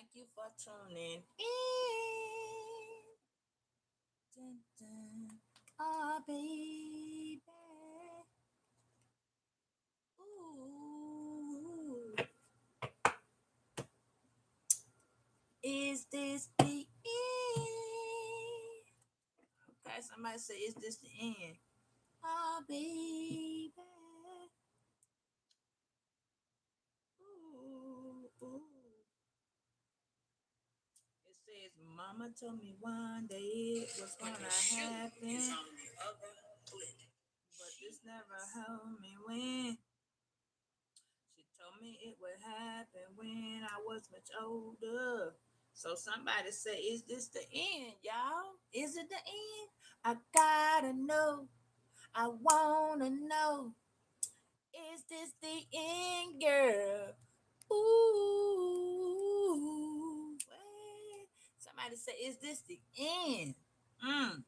Thank you for tuning in. Dun, dun. Oh, baby. Ooh. Is this the end? Okay, somebody say, is this the end? Oh, baby. Ooh, ooh. It says, Mama told me one day it was gonna happen, but this never helped me when. She told me it would happen when I was much older. So somebody say, is this the end, y'all? Is it the end? I gotta know. I wanna know. Is this the end, girl? Ooh. Wait. Somebody say, is this the end? Mm.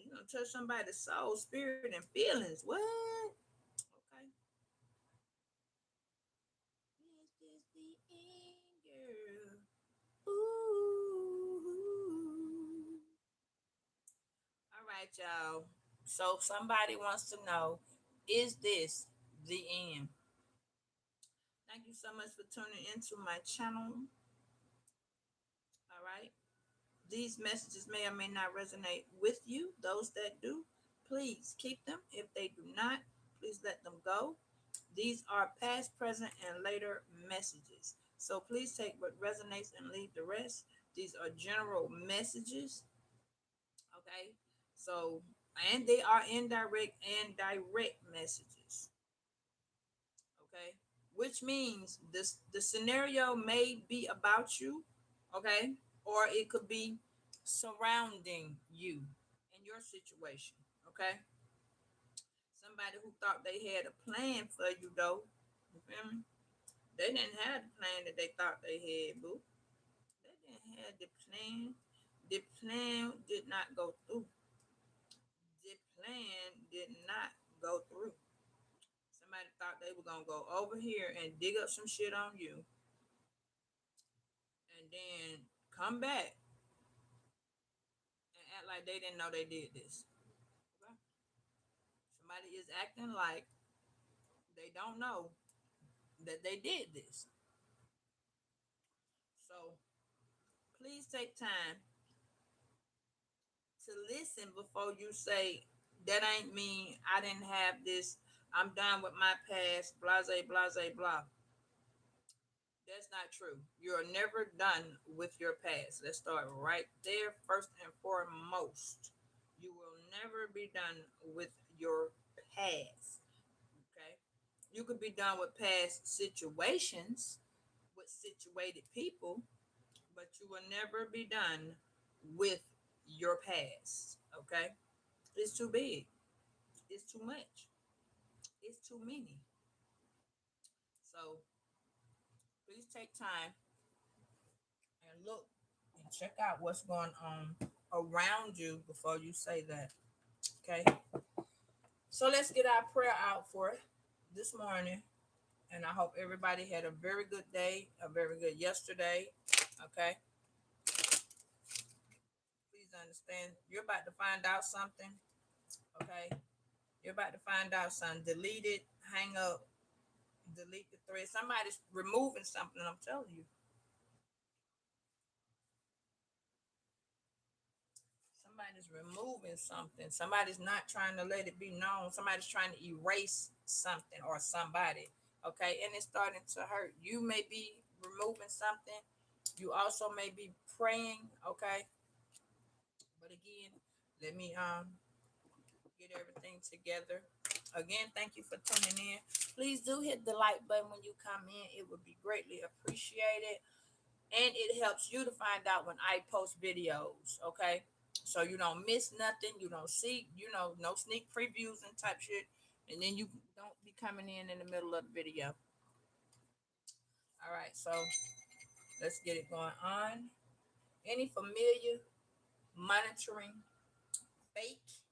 You gonna touch somebody's soul, spirit, and feelings. What? Okay. Is this the end, girl? Ooh. All right, y'all. So somebody wants to know, is this the end? Thank you so much for tuning into my channel. All right. These messages may or may not resonate with you. Those that do, please keep them. If they do not, please let them go. These are past, present, and later messages. So please take what resonates and leave the rest. These are general messages. Okay. So, and they are indirect and direct messages. Okay. Which means the scenario may be about you. Okay. Or it could be surrounding you and your situation. Okay. Somebody who thought they had a plan for you, though. You feel me? They didn't have the plan that they thought they had, boo. They didn't have the plan. The plan did not go through. The plan did not go through. Somebody thought they were gonna go over here and dig up some shit on you, and then come back and act like they didn't know they did this. Okay? Somebody is acting like they don't know that they did this. So please take time to listen before you say that ain't me. I didn't have this. I'm done with my past. Blase, blase, blah. That's not true. You're never done with your past. Let's start right there, first and foremost. You will never be done with your past. Okay. You could be done with past situations, with situated people, but you will never be done with your past. Okay. It's too big. It's too much. It's too many. So please take time and look and check out what's going on around you before you say that. Okay. So let's get our prayer out for this morning. And I hope everybody had a very good day, a very good yesterday. Okay. Please understand you're about to find out something. Okay. You're about to find out something. Delete it, hang up, delete the thread. Somebody's removing something, I'm telling you. Somebody's removing something. Somebody's not trying to let it be known. Somebody's trying to erase something or somebody. Okay. And it's starting to hurt. You may be removing something. You also may be praying. Okay. But again, let me get everything together. Again, thank you for tuning in. Please do hit the like button when you come in. It would be greatly appreciated. And it helps you to find out when I post videos. Okay. So you don't miss nothing. You don't see, no sneak previews and type shit. And then you don't be coming in the middle of the video. All right. So let's get it going on. Any familiar, monitoring, fake,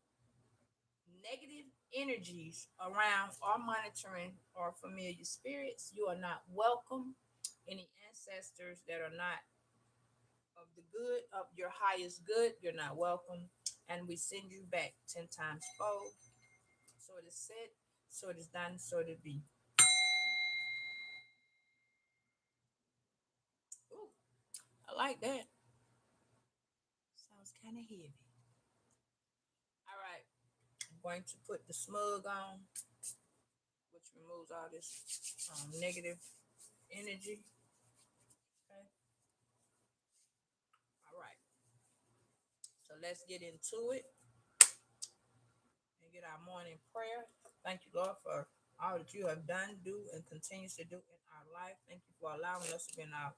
negative energies around or monitoring or familiar spirits, you are not welcome. Any ancestors that are not of the good, of your highest good, you're not welcome. And we send you back 10 times fold. So it is said, so it is done, so it be. Ooh, I like that. Sounds kind of heavy. All right, I'm going to put the smug on, which removes all this negative energy. Okay, all right. So let's get into it and get our morning prayer. Thank you, Lord, for all that you have done, do, and continues to do in our life. Thank you for allowing us to be in our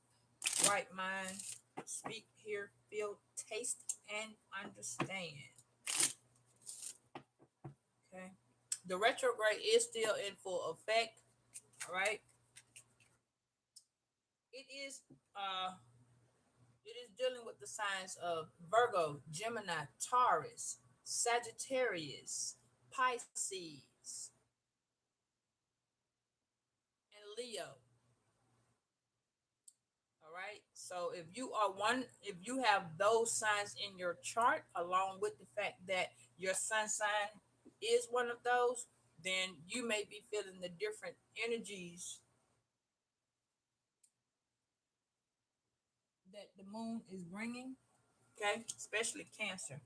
right mind, speak, hear, feel, taste, and understand. Okay. The retrograde is still in full effect. All right. It is it is dealing with the signs of Virgo, Gemini, Taurus, Sagittarius, Pisces, and Leo. All right. So if you have those signs in your chart, along with the fact that your sun sign is one of those, then you may be feeling the different energies that the moon is bringing. Okay. Especially Cancer.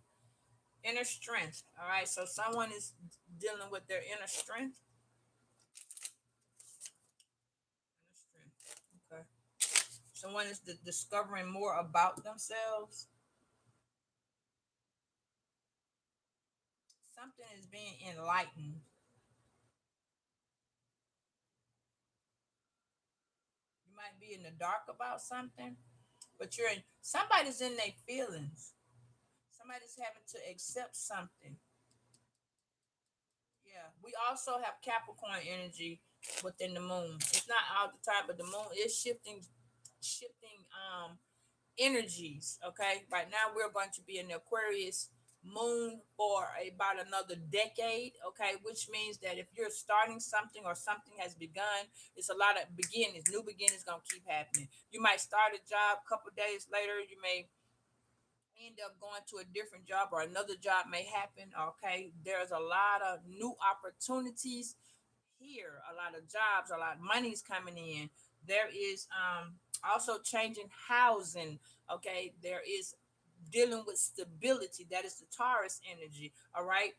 Inner strength. All right. So someone is dealing with their inner strength. Inner strength. Okay. Someone is discovering more about themselves. Something is being enlightened. You might be in the dark about something, but you're in somebody's in their feelings. Somebody's having to accept something. Yeah. We also have Capricorn energy within the moon. It's not all the time, but the moon is shifting energies. Okay. Right now we're going to be in the Aquarius moon for about another decade. Okay, which means that if you're starting something or something has begun, it's a lot of beginnings, new beginnings gonna keep happening. You might start a job, a couple days later you may end up going to a different job or another job may happen. Okay, there's a lot of new opportunities here, a lot of jobs, a lot of money's coming in. There is also changing housing. Okay, there is dealing with stability. That is the Taurus energy. All right,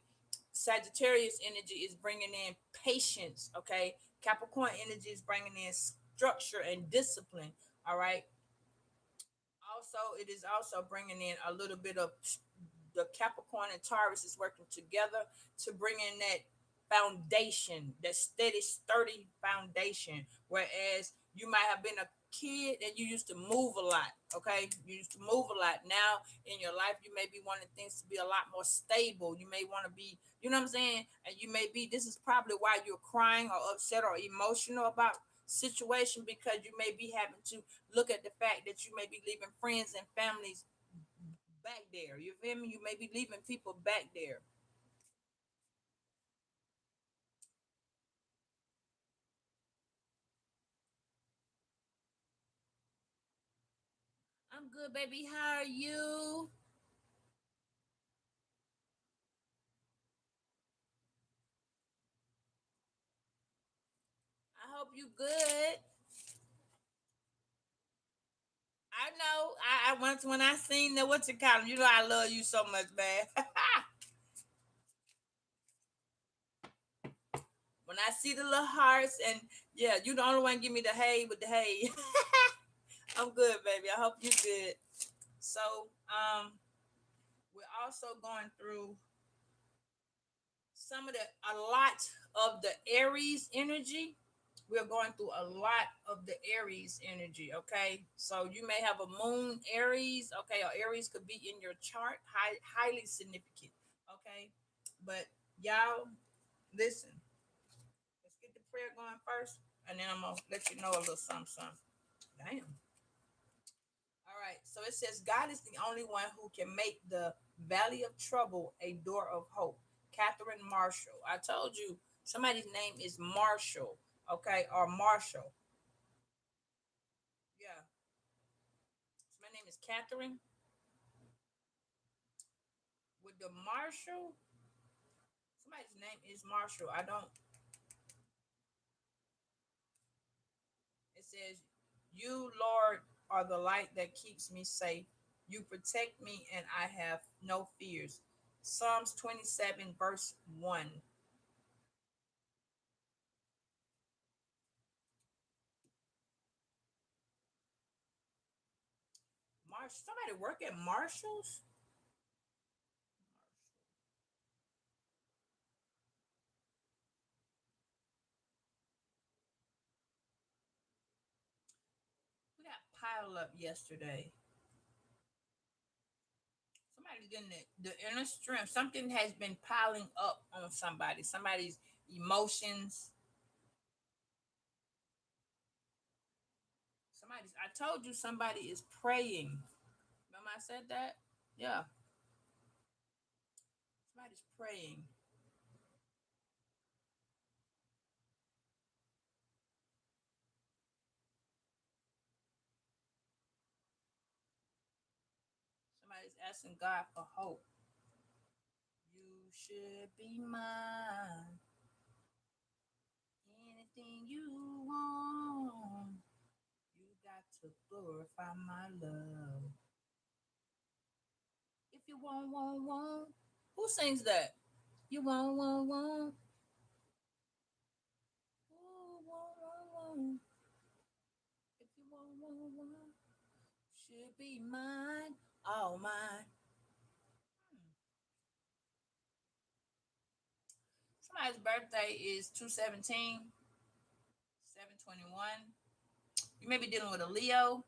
Sagittarius energy is bringing in patience. Okay, Capricorn energy is bringing in structure and discipline. All right, also it is also bringing in a little bit of the Capricorn and Taurus is working together to bring in that foundation, that steady, sturdy foundation. Whereas you might have been a kid and you used to move a lot. Okay, you used to move a lot. Now in your life, you may be wanting things to be a lot more stable. You may want to be, you know what I'm saying, and you may be. This is probably why you're crying or upset or emotional about situation, because you may be having to look at the fact that you may be leaving friends and families back there. You feel me? You may be leaving people back there. I'm good, baby. How are you? I hope you good. I know. I once when I seen the what you call 'em, you know I love you so much, man. When I see the little hearts and yeah, you the only one give me the hey with the hey. I'm good, baby. I hope you good. So, we're also going through some of the a lot of the Aries energy. We're going through a lot of the Aries energy. Okay, so you may have a moon Aries. Okay, or Aries could be in your chart, highly significant. Okay, but y'all listen. Let's get the prayer going first, and then I'm gonna let you know a little something, something. Damn. All right. So it says God is the only one who can make the valley of trouble a door of hope. Catherine Marshall. I told you somebody's name is Marshall. Okay, or Marshall. Catherine with the Marshall. Somebody's name is Marshall. I don't. It says, "You, Lord, are the light that keeps me safe. You protect me, and I have no fears." Psalms 27, verse 1. Somebody work at Marshall's? We got piled up yesterday. Somebody's getting the inner strength. Something has been piling up on somebody. Somebody's emotions. I told you somebody is praying. Remember I said that? Yeah. Somebody's praying. Somebody's asking God for hope. You should be mine. Anything you want. You got to glorify my love. If you want. Who sings that? You want. Ooh, want. If you want. Should be mine. All mine. Hmm. Somebody's birthday is 2/17, 7/21. You may be dealing with a Leo,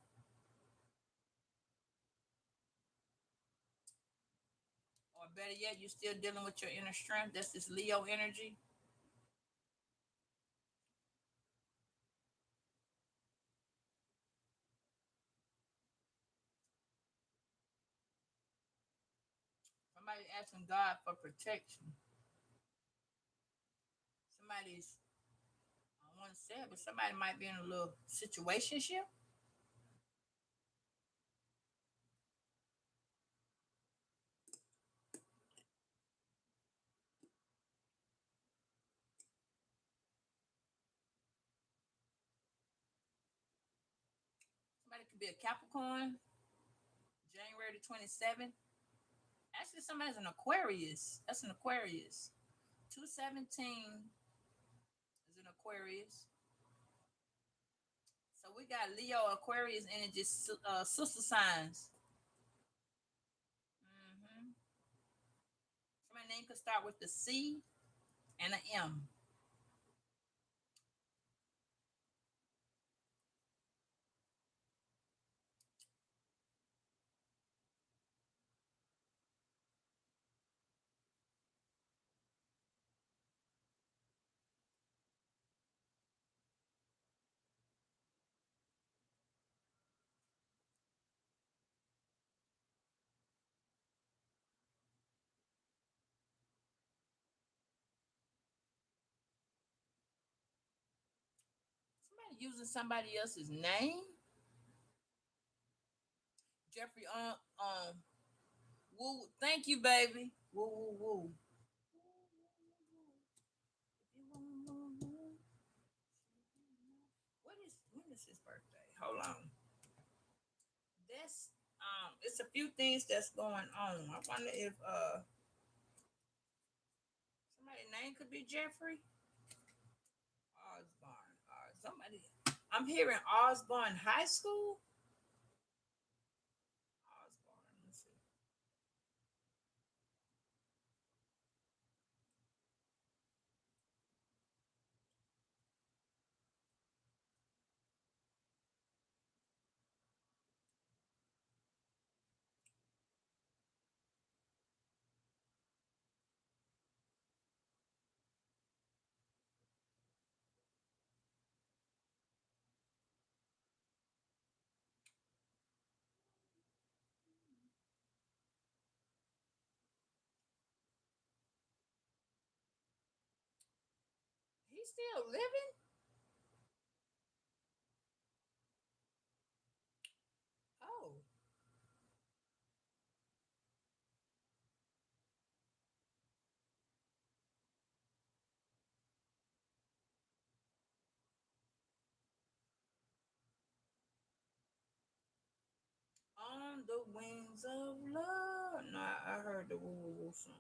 or better yet, you're still dealing with your inner strength. That's this Leo energy. Somebody asking God for protection. Somebody's, I don't want to say it, but somebody might be in a little situationship. Somebody could be a Capricorn, January the 27th. Actually, somebody's an Aquarius. That's an Aquarius. 2/17 is an Aquarius. So we got Leo, Aquarius energy, sister signs. Mm-hmm. Somebody's name could start with the C and an M. Somebody using somebody else's name. Jeffrey, woo. Thank you, baby. Woo, woo, woo. When is his birthday? Hold on. That's it's a few things that's going on. I wonder if somebody's name could be Jeffrey Osborne. Somebody. I'm hearing Osborne High School. Osborne. Let's see. He's still living. Oh, on the wings of love. No, I heard the woo woo woo song.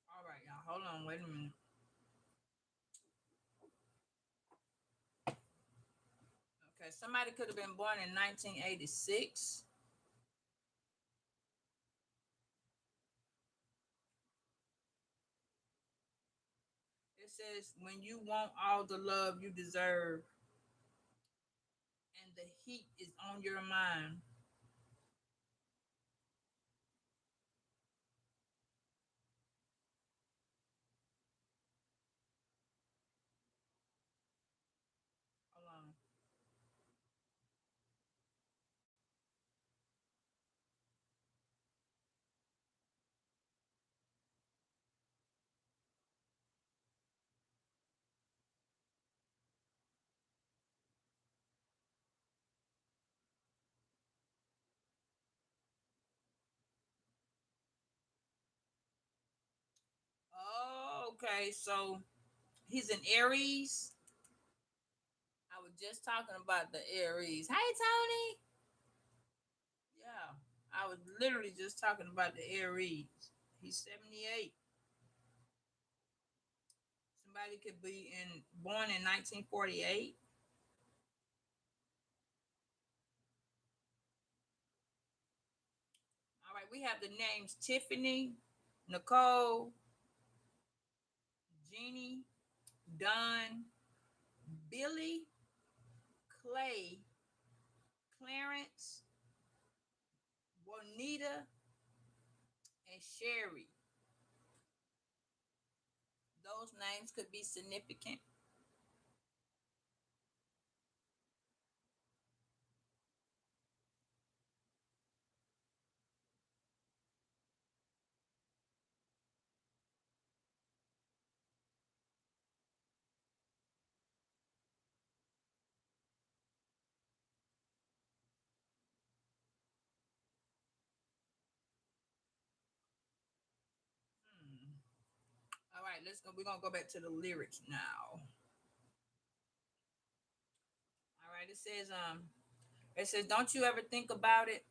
All right, y'all. Hold on. Wait a minute. Okay, somebody could have been born in 1986. It says, when you want all the love you deserve and the heat is on your mind. Hold on. Oh, okay. So he's an Aries. I was just talking about the Aries. Hey, Tony. Yeah, I was literally just talking about the Aries. He's 78. Somebody could be born in 1948. All right, we have the names Tiffany, Nicole, Jeannie, Don, Billy, Clay, Clarence, Juanita, and Sherry. Those names could be significant. Hmm. All right, let's go. We're gonna go back to the lyrics now. All right, it says, don't you ever think about it?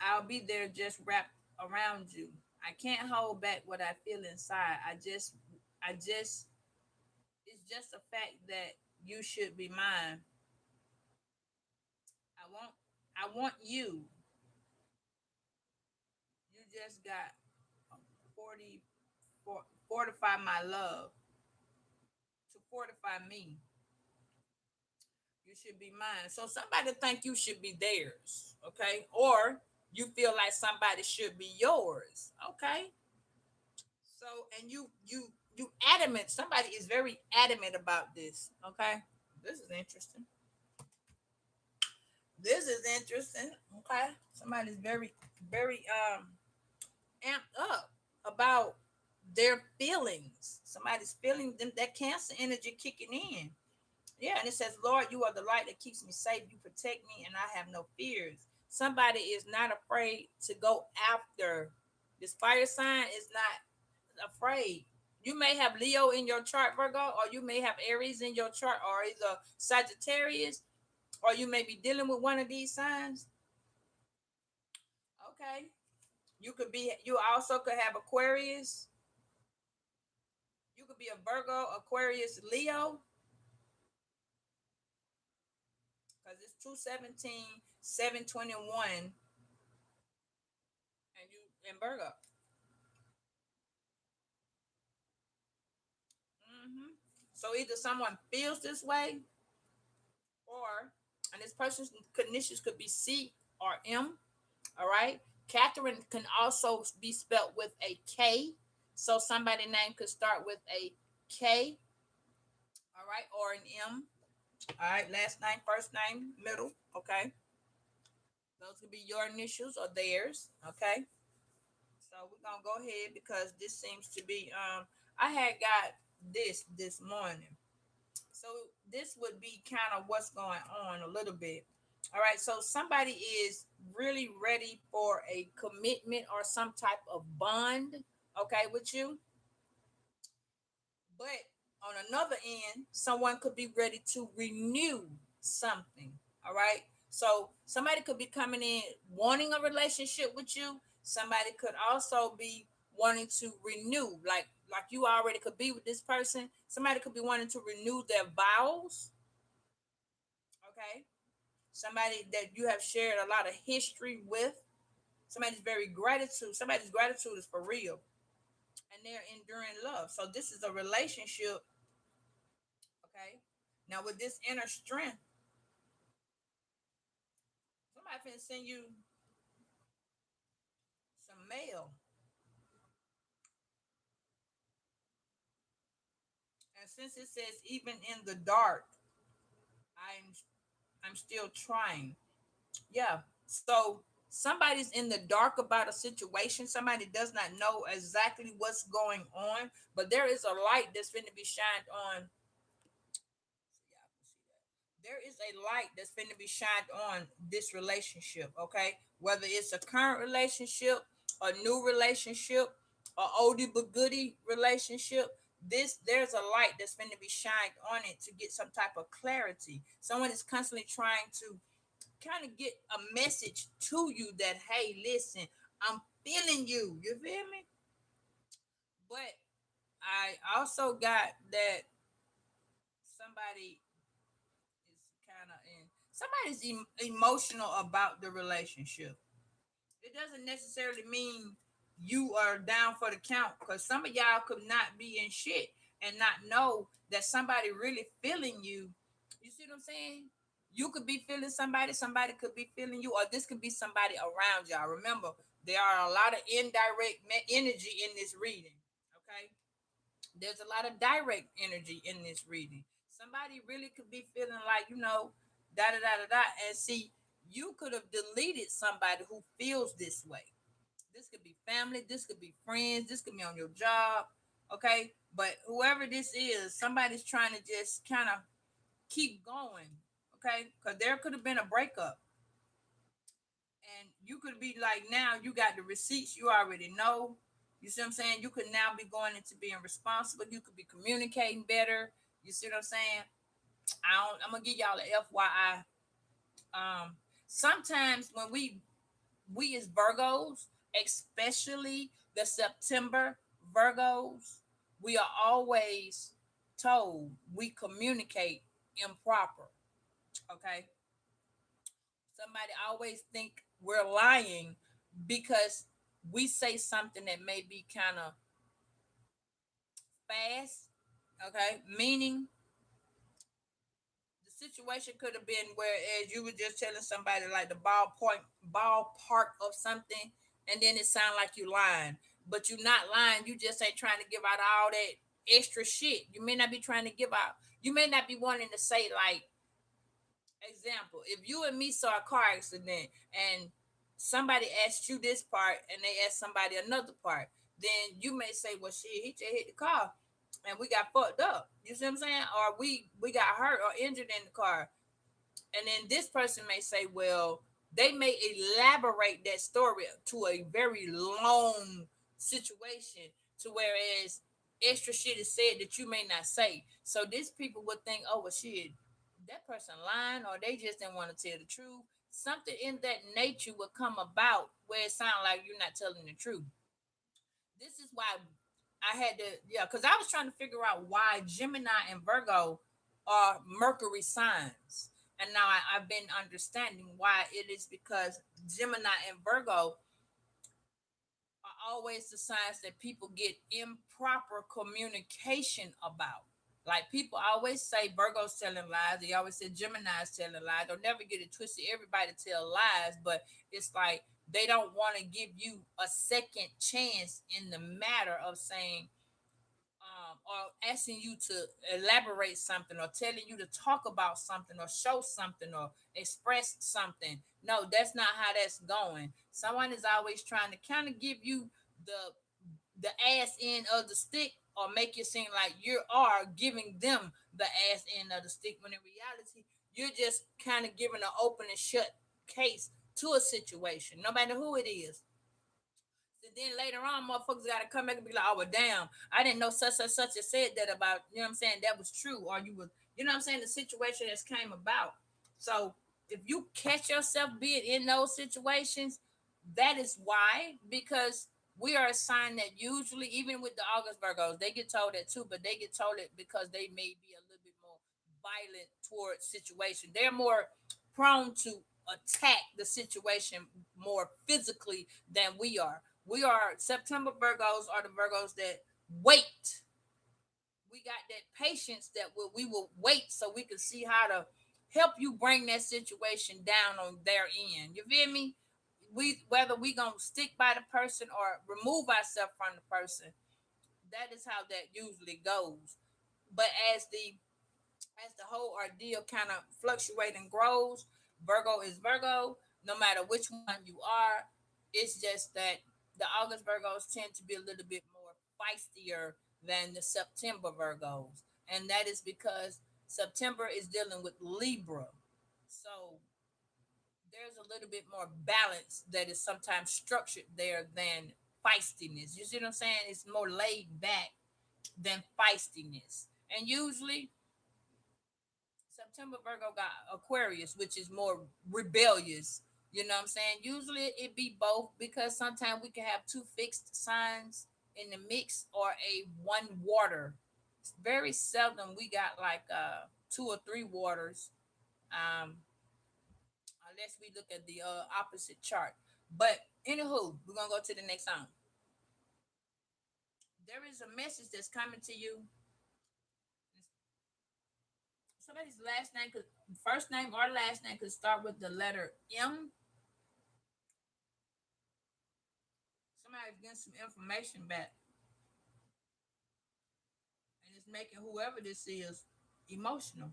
I'll be there just wrapped around you. I can't hold back what I feel inside. I just, it's just a fact that you should be mine. I want, I want you. You just got 40, fortify my love to fortify me. You should be mine. So somebody think you should be theirs, okay? Or you feel like somebody should be yours, okay? So and you adamant. Somebody is very adamant about this. Okay, this is interesting. This is interesting. Okay, somebody's very amped up about their feelings. Somebody's feeling them, that Cancer energy kicking in. Yeah, and it says, Lord, you are the light that keeps me safe. You protect me, and I have no fears. Somebody is not afraid to go after this fire sign is not afraid. You may have Leo in your chart, Virgo, or you may have Aries in your chart, or either Sagittarius, or you may be dealing with one of these signs. Okay. You also could have Aquarius. You could be a Virgo, Aquarius, Leo, because it's 217, 721, and you in Virgo. Hmm. So either someone feels this way, or and this person's conditions could be C or M. All right. Catherine can also be spelled with a K. So somebody name could start with a K. All right. Or an M. All right. Last name, first name, middle. Okay. Those could be your initials or theirs. Okay. So we're gonna go ahead because this seems to be I had got this morning. So this would be kind of what's going on a little bit. All right, so somebody is really ready for a commitment or some type of bond, okay, with you. But On another end, someone could be ready to renew something. All right. So somebody could be coming in wanting a relationship with you. Somebody could also be wanting to renew, like you already could be with this person. Somebody could be wanting to renew their vows. Okay. Somebody that you have shared a lot of history with. Somebody's very gratitude. Somebody's gratitude is for real, and they're enduring love. So this is a relationship. Okay. Now with this inner strength, somebody can send you some mail, and since it says even in the dark, I'm I'm still trying. Yeah. So somebody's in the dark about a situation. Somebody does not know exactly what's going on, but there is a light that's going to be shined on. Yeah, I can see that. There is a light that's going to be shined on this relationship, okay? Whether it's a current relationship, a new relationship, a oldie but goodie relationship, there's a light that's going to be shined on it to get some type of clarity. Someone is constantly trying to kind of get a message to you that, hey, listen, I'm feeling you. You feel me? But I also got that somebody is kind of in somebody's emotional about the relationship. It doesn't necessarily mean you are down for the count, because some of y'all could not be in shit and not know that somebody really feeling you. You see what I'm saying? You could be feeling somebody, somebody could be feeling you, or this could be somebody around y'all. Remember, there are a lot of indirect energy in this reading. Okay, there's a lot of direct energy in this reading. Somebody really could be feeling like, da da da da da. And see, you could have deleted somebody who feels this way. This could be family, this could be friends, this could be on your job. Okay. But whoever this is, somebody's trying to just kind of keep going. Okay. Because there could have been a breakup. And you could be like, now you got the receipts, you already know. You see what I'm saying? You could now be going into being responsible. You could be communicating better. You see what I'm saying? I'm gonna give y'all a FYI. Sometimes when we as Virgos, especially the September Virgos, we are always told we communicate improper. Okay, somebody always think we're lying because we say something that may be kind of fast. Okay, meaning the situation could have been whereas you were just telling somebody like the ballpark of something, and then it sound like you lying, but you're not lying. You just ain't trying to give out all that extra shit. You may not be trying to give out. You may not be wanting to say like, example, if you and me saw a car accident and somebody asked you this part and they asked somebody another part, then you may say, well, shit, he just hit the car and we got fucked up. You see what I'm saying? Or we got hurt or injured in the car. And then this person may say, well, they may elaborate that story to a very long situation to whereas extra shit is said that you may not say. So these people would think, oh, well, shit, that person lying or they just didn't want to tell the truth. Something in that nature would come about where it sounds like you're not telling the truth. This is why I had to, yeah, because I was trying to figure out why Gemini and Virgo are Mercury signs. And now I've been understanding why it is because Gemini and Virgo are always the signs that people get improper communication about. Like people always say Virgo's telling lies. They always say Gemini's telling lies. Don't never get it twisted. Everybody tell lies, but it's like they don't want to give you a second chance in the matter of saying or asking you to elaborate something or telling you to talk about something or show something or express something. No, that's not how that's going. Someone is always trying to kind of give you the ass end of the stick or make it seem like you are giving them the ass end of the stick when in reality you're just kind of giving an open and shut case to a situation, no matter who it is. And then later on, motherfuckers got to come back and be like, oh, well, damn, I didn't know such and said that about, you know what I'm saying, that was true. Or you was, you know what I'm saying, the situation that's came about. So if you catch yourself being in those situations, that is why, because we are a sign that usually, even with the August Virgos, they get told that too, but they get told it because they may be a little bit more violent towards situation. They're more prone to attack the situation more physically than we are. We are September Virgos are the Virgos that wait. We got that patience that we will wait so we can see how to help you bring that situation down on their end. You feel me? We whether we gonna stick by the person or remove ourselves from the person. That is how that usually goes. But as the whole ordeal kind of fluctuates and grows, Virgo is Virgo, no matter which one you are. It's just that the August Virgos tend to be a little bit more feistier than the September Virgos. And that is because September is dealing with Libra. So there's a little bit more balance that is sometimes structured there than feistiness. You see what I'm saying? It's more laid back than feistiness. And usually September Virgo got Aquarius, which is more rebellious. You know what I'm saying? Usually it be both because sometimes we can have two fixed signs in the mix or a one water. It's very seldom we got like two or three waters, um, unless we look at the opposite chart. But anywho, we're gonna go to the next song. There is a message that's coming to you. Somebody's last name could first name or last name could start with the letter M. Somebody's getting some information back, and it's making whoever this is emotional.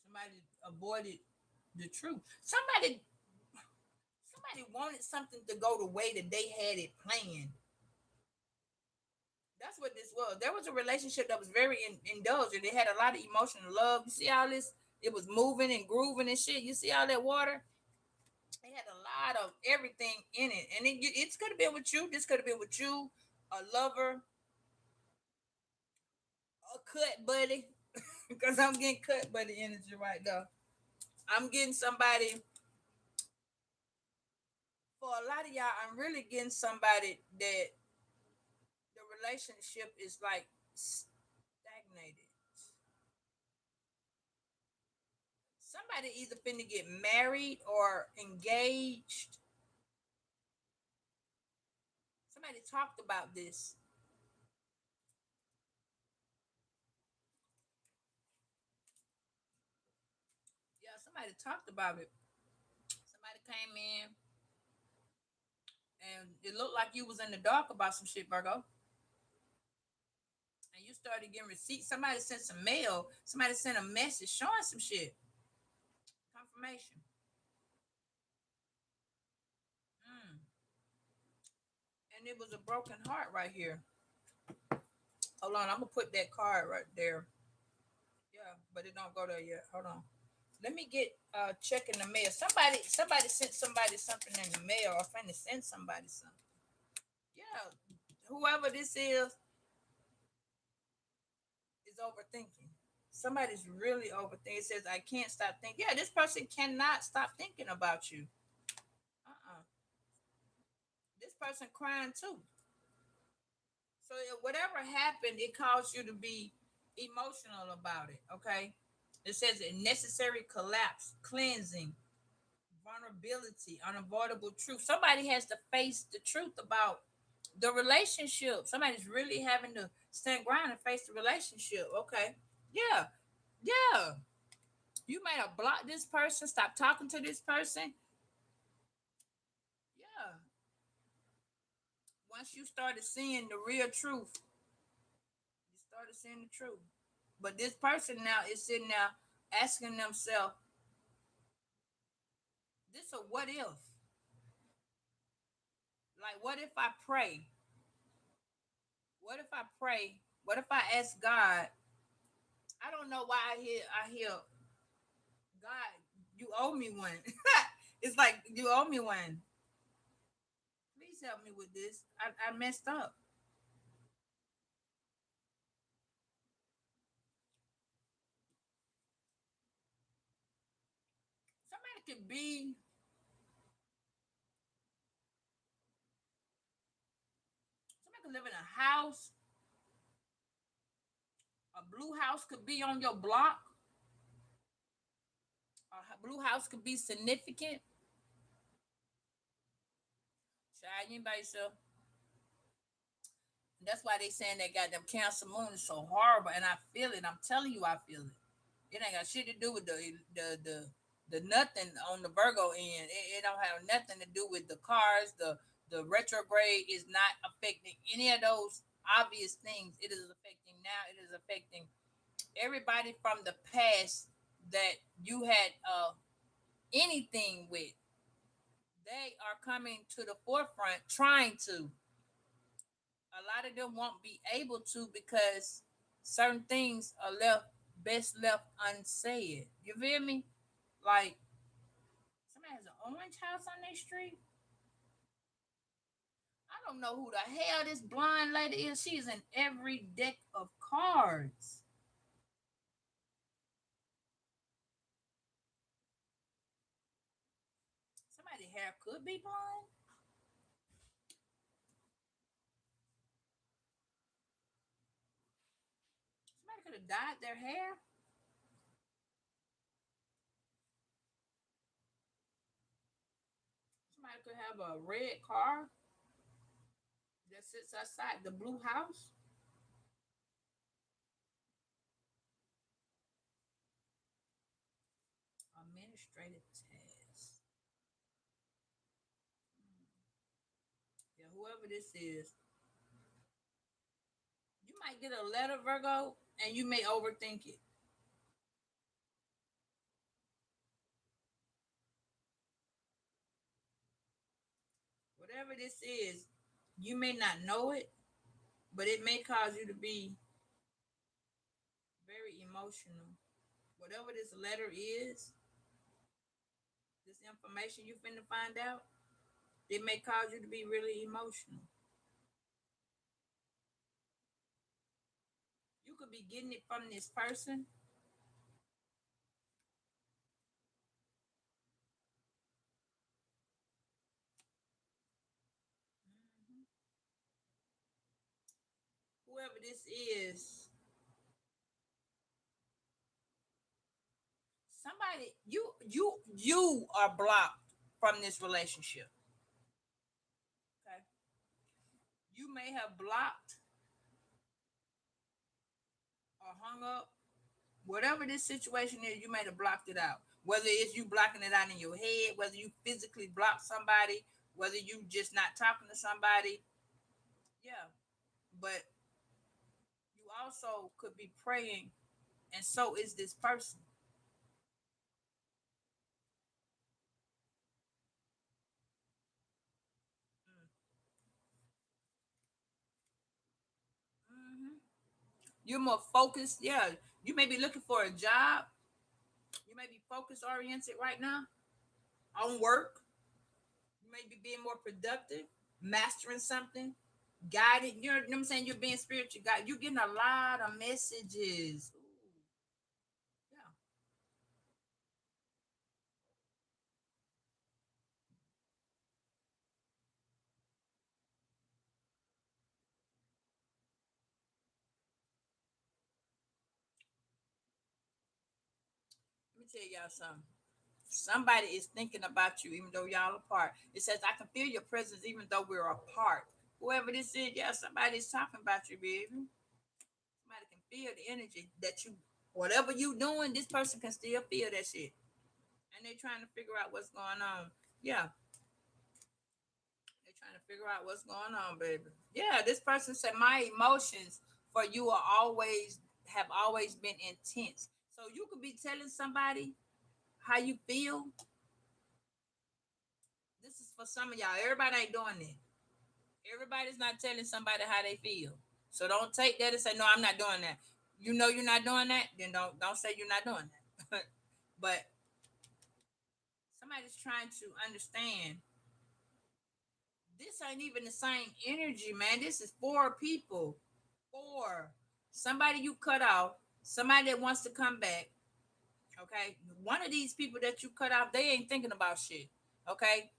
Somebody avoided the truth. Somebody wanted something to go the way that they had it planned. That's what this was. There was a relationship that was very indulgent. It had a lot of emotional love. You see all this? It was moving and grooving and shit. You see all that water? It had a lot of everything in it, and it could have been with you. This could have been with you, a lover, a cut buddy, because I'm getting cut buddy energy right now. I'm getting somebody for a lot of y'all. I'm really getting somebody that the relationship is like stagnated. Somebody either finna get married or engaged. Somebody talked about this. Yeah, somebody talked about it. Somebody came in and it looked like you was in the dark about some shit, Virgo. And you started getting receipts. Somebody sent some mail. Somebody sent a message showing some shit. Confirmation. Mm. And it was a broken heart right here. Hold on, I'm gonna put that card right there. Yeah, but it don't go there yet. Hold on. Let me get check in the mail. Somebody sent somebody something in the mail or finna send somebody something. Yeah. Whoever this is overthinking. Somebody's really overthinking. It says I can't stop thinking. Yeah, this person cannot stop thinking about you. Uh-uh. This person crying too. So whatever happened, it caused you to be emotional about it. Okay. It says a necessary collapse, cleansing, vulnerability, unavoidable truth. Somebody has to face the truth about the relationship. Somebody's really having to stand ground and face the relationship. Okay. Yeah. Yeah. You might have blocked this person, stop talking to this person. Yeah. Once you started seeing the real truth, you started seeing the truth. But this person now is sitting there asking themselves, this a what if? Like, what if I pray? What if I pray? What if I ask God? I don't know why I hear God. You owe me one. It's like you owe me one. Please help me with this. I messed up. Somebody could be, somebody could live in a house. A blue house could be on your block. A blue house could be significant. Child, anybody so that's why they saying that goddamn Cancer Moon is so horrible, and I feel it. I'm telling you, I feel it. It ain't got shit to do with the nothing on the Virgo end. It don't have nothing to do with the cars. The retrograde is not affecting any of those obvious things. It is affecting now. It is affecting everybody from the past that you had anything with. They are coming to the forefront, trying to. A lot of them won't be able to because certain things are left best left unsaid. You feel me? Like somebody has an orange house on their street. I don't know who the hell this blind lady is. She's in every deck of cards. Somebody's hair could be blonde. Somebody could have dyed their hair. Somebody could have a red car that sits outside the blue house. Administrative task. Yeah, whoever this is, you might get a letter, Virgo, and you may overthink it. Whatever this is, you may not know it, but it may cause you to be very emotional. Whatever this letter is, this information you finna find out, it may cause you to be really emotional. You could be getting it from this person. Mhm. Whoever this is, somebody you are blocked from this relationship. Okay, you may have blocked or hung up. Whatever this situation is, you may have blocked it out. Whether it's you blocking it out in your head, whether you physically block somebody, whether you just not talking to somebody, yeah. But you also could be praying, and so is this person. Mm-hmm. You're more focused. Yeah, you may be looking for a job. You may be focus oriented right now on work. You may be being more productive, mastering something, guided. You know what I'm saying? You're being spiritual guide. You're getting a lot of messages. Ooh, yeah. Let me tell y'all something. Somebody is thinking about you, even though y'all apart. It says, I can feel your presence, even though we're apart. Whoever this is, yeah, somebody's talking about you, baby. Somebody can feel the energy that you, whatever you doing, this person can still feel that shit. And they're trying to figure out what's going on. Yeah, they're trying to figure out what's going on, baby. Yeah, this person said, my emotions for you are always, have always been intense. So you could be telling somebody how you feel. This is for some of y'all. Everybody ain't doing it. Everybody's not telling somebody how they feel. So don't take that and say, no, I'm not doing that. You know you're not doing that, then don't say you're not doing that. But Somebody's trying to understand this ain't even the same energy, man. This is four people. Four. Somebody you cut off, somebody that wants to come back. Okay. One of these people that you cut off, they ain't thinking about shit. Okay.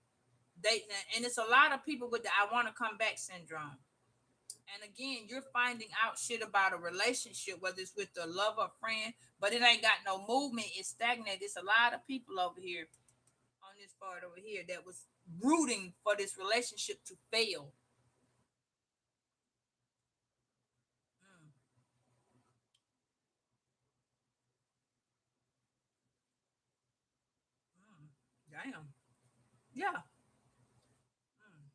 They and it's a lot of people with the I want to come back syndrome. And again, you're finding out shit about a relationship, whether it's with a lover or friend, but it ain't got no movement. It's stagnant. It's a lot of people over here on this part over here that was rooting for this relationship to fail. Mm, mm, damn. Yeah. Mm,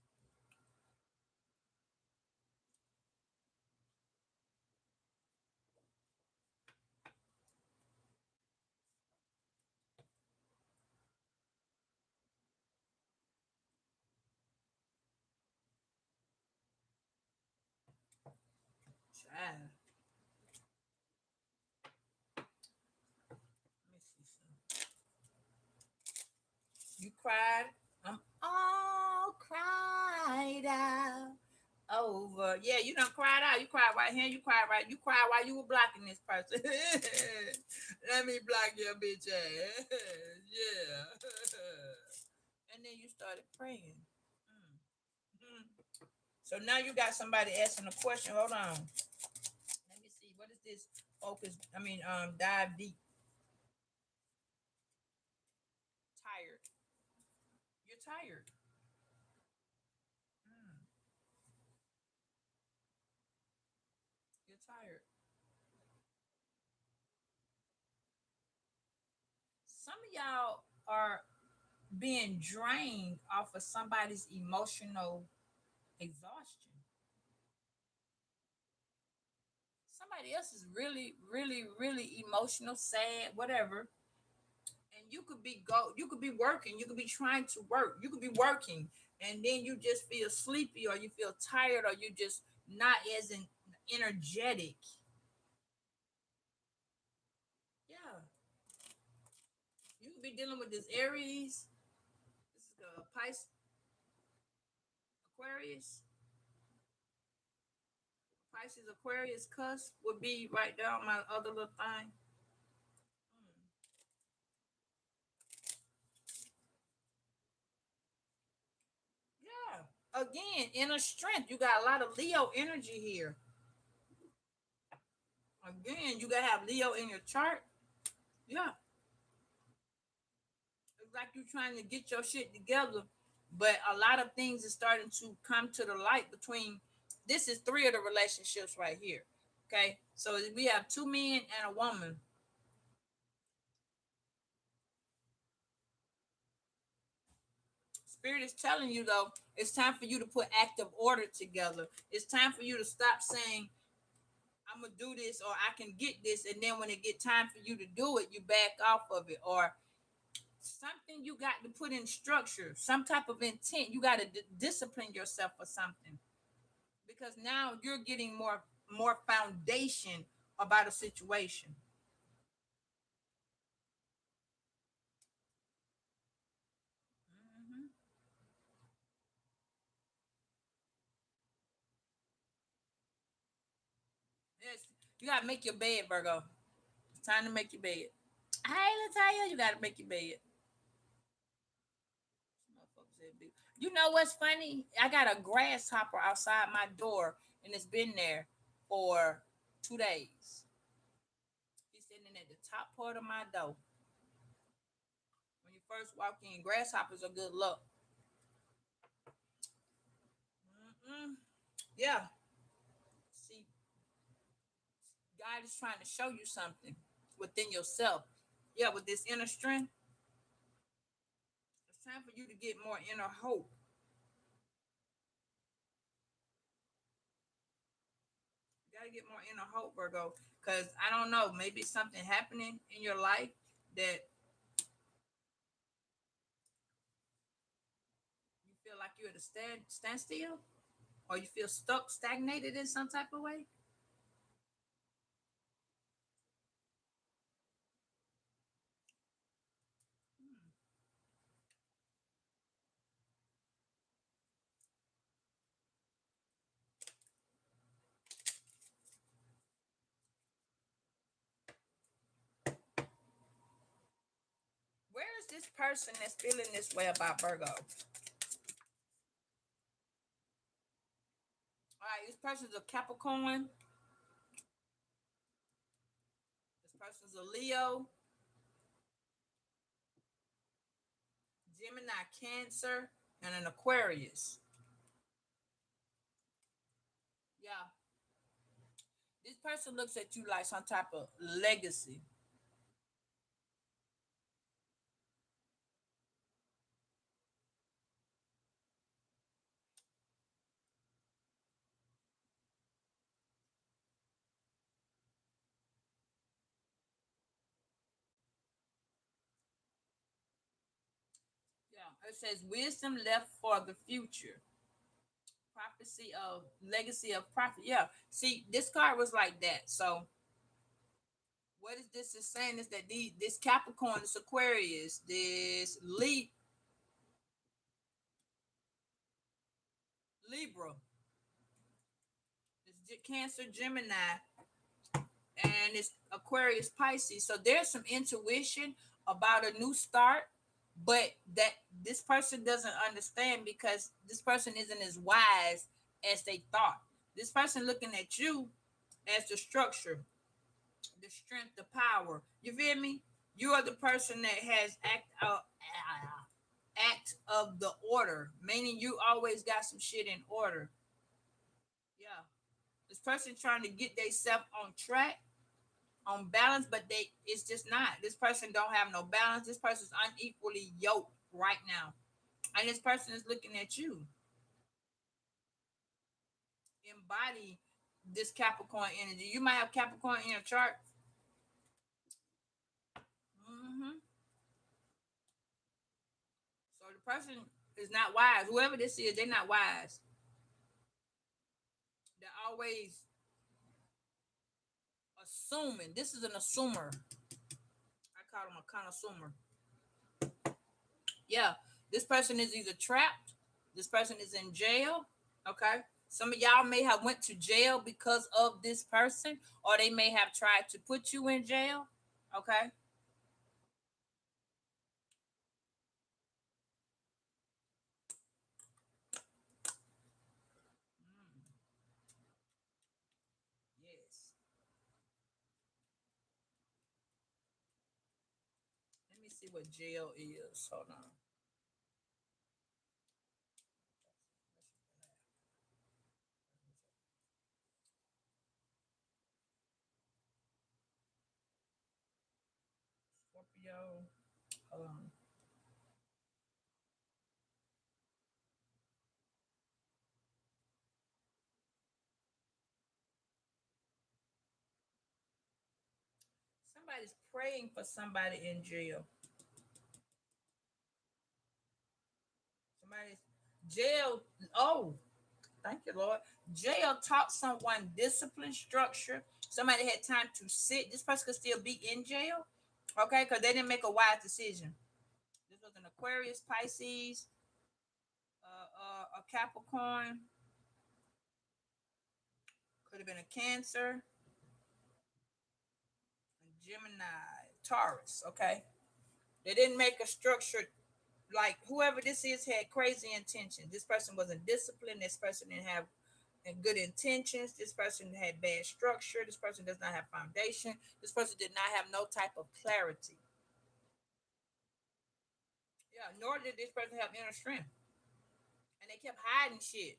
child. Let me see some. You cried. I'm all cried out over. Yeah, you done cried out. You cried right here. You cried right. You cried while you were blocking this person. Let me block your bitch ass. Yeah. And then you started praying. Mm. Mm. So now you got somebody asking a question. Hold on. Let me see. What is this? Focus. Dive deep. Tired. You're tired. Mm. You're tired. Some of y'all are being drained off of somebody's emotional exhaustion. Somebody else is really, really, really emotional, sad, whatever. And you could be working, you could be trying to work, you could be working, and then you just feel sleepy or you feel tired or you just not as energetic. Yeah, you could be dealing with this Aries, this is the Pisces, Aquarius, Pisces, Aquarius cusp would be right there on my other little thing. Mm. Yeah. Again, inner strength. You got a lot of Leo energy here. Again, you gotta have Leo in your chart. Yeah. It's like you're trying to get your shit together, but a lot of things is starting to come to the light between this is three of the relationships right here. Okay. So we have two men and a woman. Spirit is telling you though, it's time for you to put active order together. It's time for you to stop saying I'm gonna do this or I can get this, and then when it get time for you to do it, you back off of it, or something you got to put in structure, some type of intent. You got to discipline yourself for something because now you're getting more foundation about a situation. Hmm. Yes, you got to make your bed, Virgo. It's time to make your bed. Hey, Latoya, you got to make your bed. You know what's funny? I got a grasshopper outside my door, and it's been there for 2 days. He's sitting at the top part of my door. When you first walk in, grasshoppers are good luck. Mm-mm. Yeah. See, God is trying to show you something within yourself. Yeah, with this inner strength, it's time for you to get more inner hope. You got to get more inner hope, Virgo, because I don't know, maybe something happening in your life that you feel like you're at a standstill, or you feel stuck, stagnated in some type of way. Hmm. this person that's feeling this way about Virgo? All right, this person's a Capricorn. This person's a Leo, Gemini, Cancer, and an Aquarius. Yeah, this person looks at you like some type of legacy. Yeah, it says wisdom left for the future. Prophecy of legacy of prophet. Yeah, see, this card was like that. So, what is this is saying is that this Capricorn, this Aquarius, this Libra, this Cancer, Gemini, and it's Aquarius, Pisces. So there's some intuition about a new start, but that this person doesn't understand because this person isn't as wise as they thought. This person looking at you as the structure, the strength, the power. You feel me? You are the person that has act of the order, meaning you always got some shit in order. Yeah, this person trying to get themselves on track, on balance, but they it's just not. This person don't have no balance. This person's unequally yoked right now, and this person is looking at you. Embody this Capricorn energy. You might have Capricorn in your chart. Hmm. So the person is not wise. Whoever this is, they're not wise. They're always assuming. This is an assumer. I call them a connoisseur. Yeah, this person is either trapped. This person is in jail. Okay. Some of y'all may have went to jail because of this person, or they may have tried to put you in jail. Okay. Mm, yes. Let me see what jail is. Hold on. Scorpio. Hold on. Somebody's praying for somebody in jail. Somebody's jail. Oh, thank you, Lord. Jail taught someone discipline, structure. Somebody had time to sit. This person could still be in jail, okay, because they didn't make a wise decision. This was an Aquarius, Pisces, a Capricorn, could have been a Cancer, a Gemini, Taurus, okay. They didn't make a structured, like whoever this is had crazy intentions. This person wasn't disciplined. This person didn't have good intentions. This person had bad structure. This person does not have foundation. This person did not have no type of clarity. Yeah, nor did this person have inner strength. And they kept hiding shit.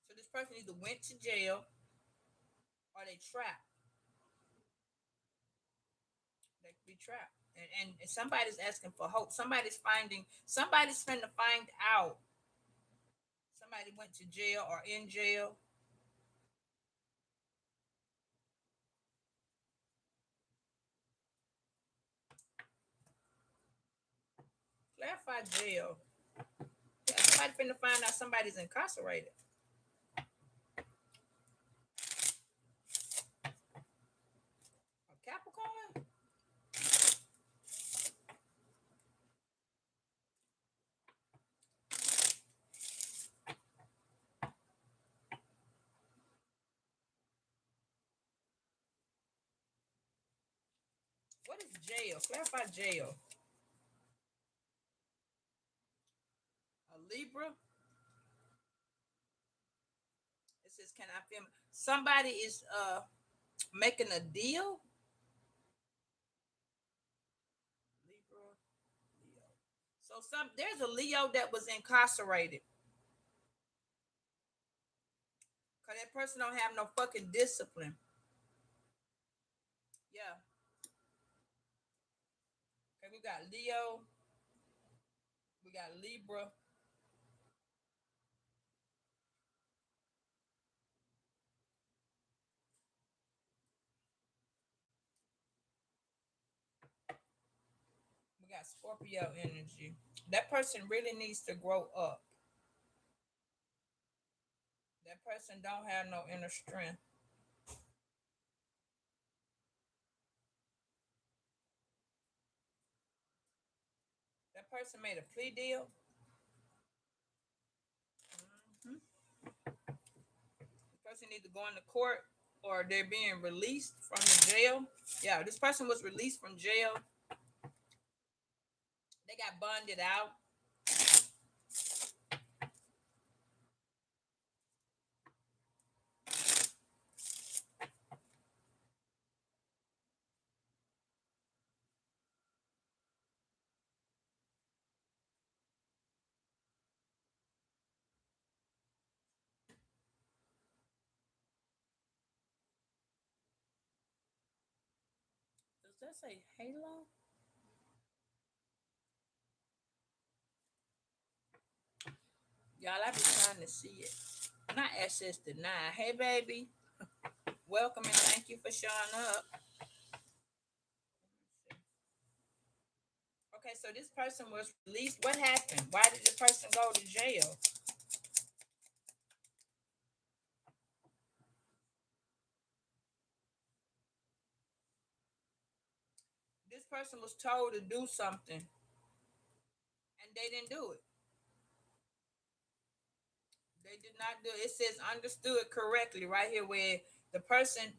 So this person either went to jail or they trapped. They could be trapped. And somebody's asking for hope. Somebody's trying to find out. Somebody went to jail or in jail. Clarify jail. Yeah, somebody finna find out somebody's incarcerated. A Capricorn? What is Jail. Clarify jail. A Libra. It says, can I feel somebody is making a deal? Libra, Leo. So there's a Leo that was incarcerated. Cause that person don't have no fucking discipline. Yeah. Okay, we got Leo, we got Libra, we got Scorpio energy. That person really needs to grow up. That person don't have no inner strength. That person made a plea deal. Mhm. This person needs to go into court or they're being released from the jail. Yeah, this person was released from jail. They got bonded out. Does that say Halo? Y'all, I be trying to see it. Not access denied. Hey, baby. Welcome and thank you for showing up. Okay, so this person was released. What happened? Why did the person go to jail? This person was told to do something and they didn't do it. They did not do it. It says understood correctly right here where the person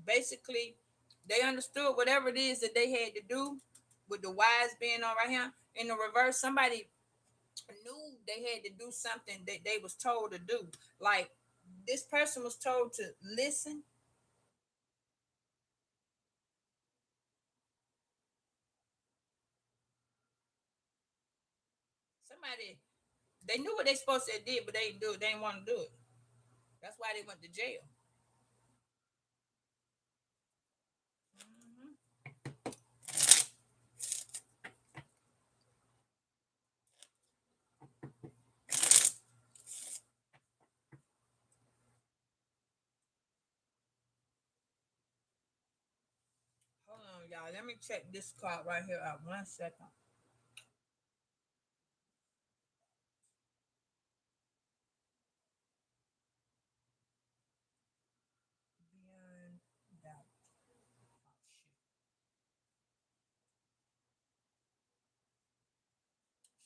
basically they understood whatever it is that they had to do with the wise being on right here. In the reverse, somebody knew they had to do something that they was told to do. Like this person was told to listen. Somebody they knew what they supposed to did, but they didn't do it. They didn't want to do it. That's why they went to jail. Mhm. Hold on, y'all. Let me check this card right here out. 1 second. Beyond doubt. Oh shit.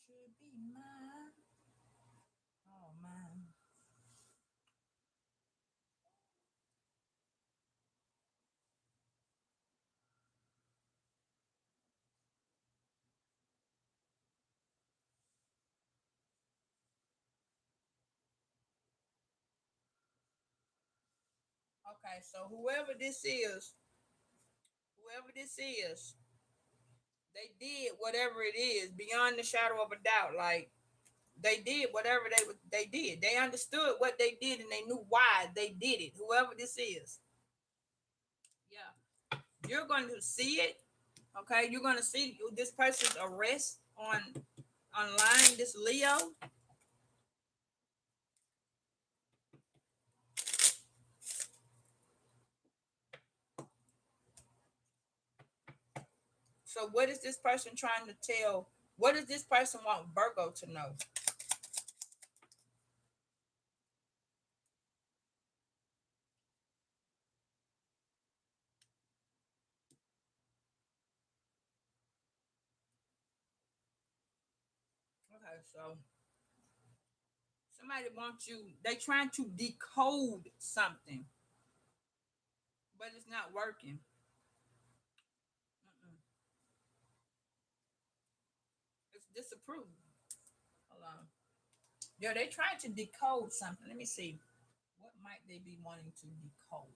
Should be mine. Oh man. Okay, so whoever this is, they did whatever it is beyond the shadow of a doubt. Like they did whatever they did. They understood what they did and they knew why they did it. Whoever this is, yeah, you're going to see it. Okay, you're going to see this person's arrest on online. This Leo. So what is this person trying to tell? What does this person want Virgo to know? Okay, so somebody wants you. They trying to decode something, but it's not working. Mm-mm. disapprove. Hold on. Yeah, they trying to decode something. Let me see. What might they be wanting to decode?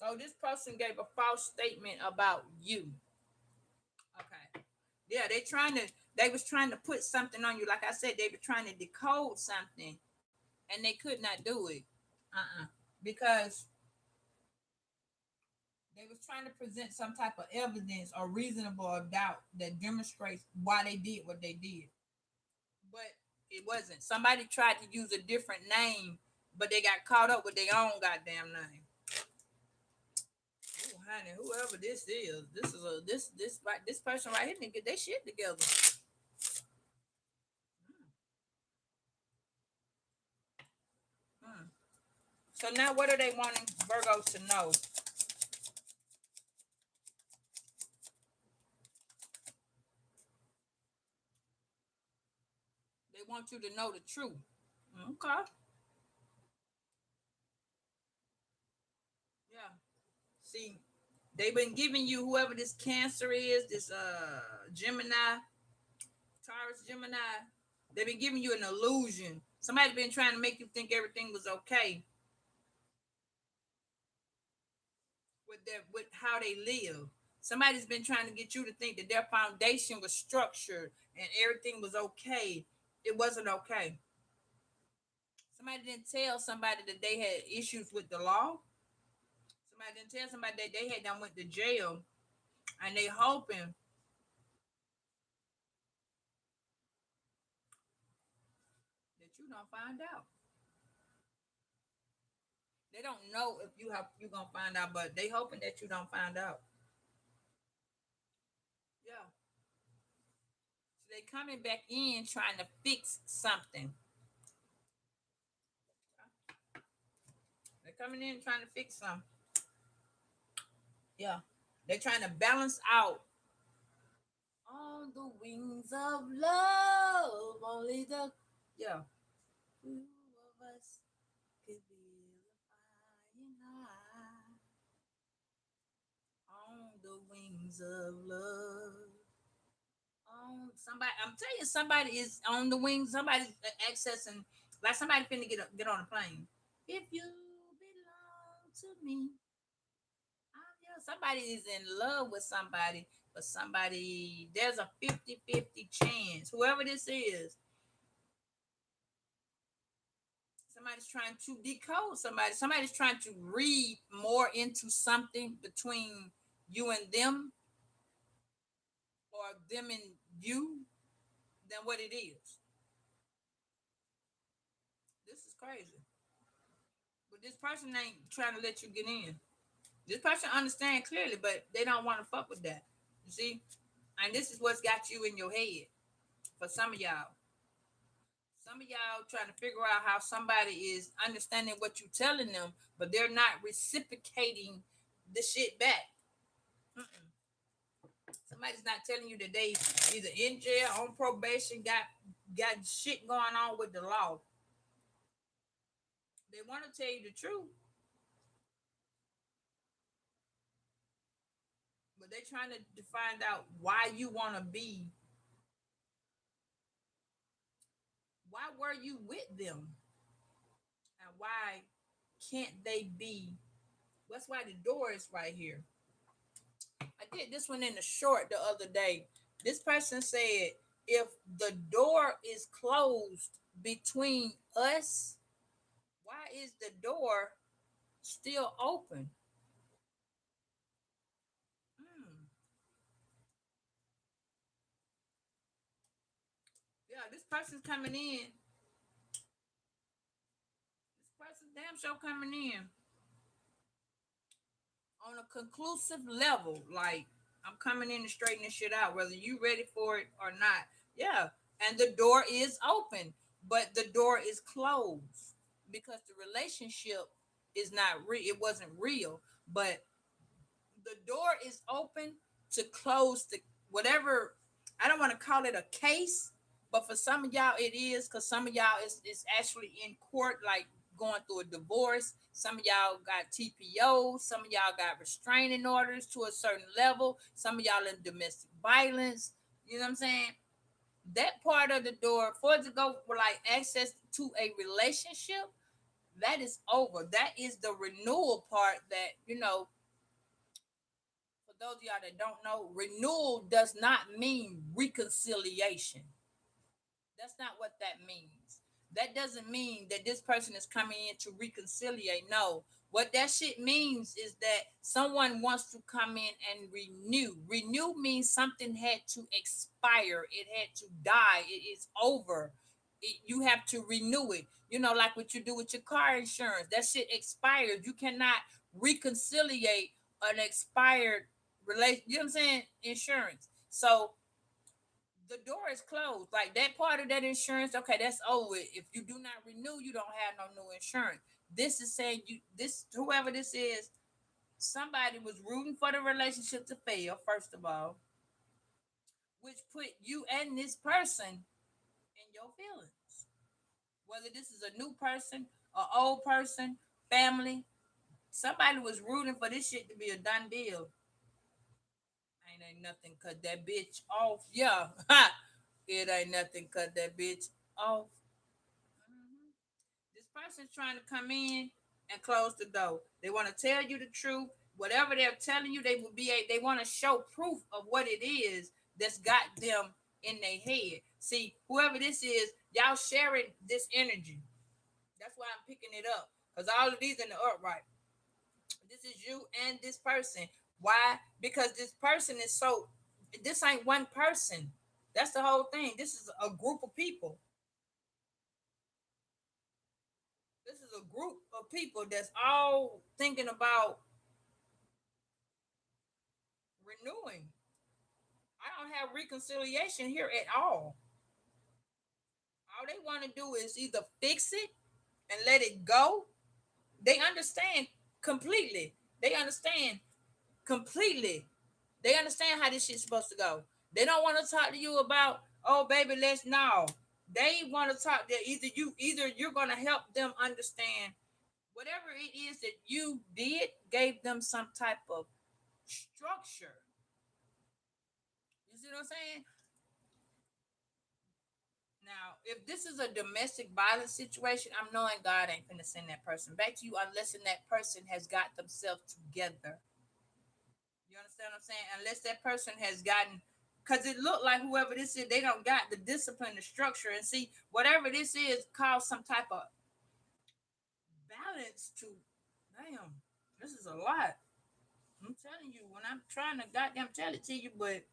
So this person gave a false statement about you. Okay. Yeah, they was trying to put something on you. Like I said, they were trying to decode something and they could not do it. Because they was trying to present some type of evidence or reasonable doubt that demonstrates why they did what they did. But it wasn't. Somebody tried to use a different name, but they got caught up with their own goddamn name. Oh, honey, whoever this is, this person right here need to get their shit together. Hmm. So now, what are they wanting Virgos to know? They want you to know the truth. Okay. Yeah. See, they've been giving you whoever this Cancer is, this Gemini, Taurus, Gemini. They've been giving you an illusion. Somebody been trying to make you think everything was okay with how they live. Somebody's been trying to get you to think that their foundation was structured and everything was okay. It wasn't okay. Somebody didn't tell somebody that they had issues with the law. Somebody didn't tell somebody that they had done went to jail, and they hoping that you don't find out. They don't know if you gonna find out, but they hoping that you don't find out. Yeah. So they coming back in trying to fix something. They're coming in trying to fix something. Yeah. They're trying to balance out on the wings of love. Only the yeah. Two of us could be flying high on the wings of love. Somebody, I'm telling you, somebody is on the wings. Somebody's accessing, like somebody finna get on a plane. If you belong to me, somebody is in love with somebody, but somebody there's a 50-50 chance. Whoever this is, somebody's trying to decode somebody. Somebody's trying to read more into something between you and them, or them and you, than what it is. This is crazy. But this person ain't trying to let you get in. This person understand clearly, but they don't want to fuck with that. You see? And this is what's got you in your head for some of y'all. Some of y'all trying to figure out how somebody is understanding what you're telling them, but they're not reciprocating the shit back. Mm-mm. Somebody's not telling you that they either in jail, on probation, got shit going on with the law. They want to tell you the truth, but they're trying to find out why you want to be. Why were you with them, and why can't they be? That's why the door is right here. I did this one in the short the other day. This person said, if the door is closed between us, why is the door still open? Hmm. Yeah, this person's coming in. This person's damn sure coming in on a conclusive level. Like, I'm coming in to straighten this shit out, whether you ready for it or not. Yeah. And the door is open, but the door is closed because the relationship is not real. It wasn't real. but the door is open to close the whatever. I don't want to call it a case, but for some of y'all it is, because some of y'all is actually in court, like going through a divorce. Some of y'all got TPO. Some of y'all got restraining orders to a certain level. Some of y'all in domestic violence. You know what I'm saying? That part of the door for it to go for like access to a relationship, that is over. That is the renewal part that, for those of y'all that don't know, renewal does not mean reconciliation. That's not what that means. That doesn't mean that this person is coming in to reconciliate. No. What that shit means is that someone wants to come in and renew. Renew means something had to expire, it had to die, it is over. You have to renew it. Like what you do with your car insurance. That shit expires. You cannot reconciliate an expired relation. You know what I'm saying? Insurance. So the door is closed. Like that part of that insurance, okay, that's over. If you do not renew, you don't have no new insurance. This is saying this whoever this is, somebody was rooting for the relationship to fail, first of all, which put you and this person in your feelings. Whether this is a new person, an old person, family, somebody was rooting for this shit to be a done deal. Ain't nothing cut that bitch off. Yeah. It ain't nothing cut that bitch off. Mhm. This person's trying to come in and close the door. They want to tell you the truth. Whatever they're telling you, they will be. They want to show proof of what it is that's got them in their head. See, whoever this is, y'all sharing this energy. That's why I'm picking it up, because all of these in the upright. This is you and this person. Why? Because this person is so. This ain't one person. That's the whole thing. This is a group of people. This is a group of people that's all thinking about renewing. I don't have reconciliation here at all. All they want to do is either fix it and let it go. They understand completely. They understand completely. They understand how this shit's supposed to go. They don't want to talk to you about, oh baby, let's now. They want to talk that either you're gonna help them understand whatever it is that you did, gave them some type of structure. You see what I'm saying? Now, if this is a domestic violence situation, I'm knowing God ain't finna send that person back to you unless that person has got themselves together. You understand what I'm saying? Unless that person has gotten, because it looked like whoever this is, they don't got the discipline, the structure, and see whatever this is cause some type of balance to. Damn, this is a lot. I'm telling you, when I'm trying to goddamn tell it to you, but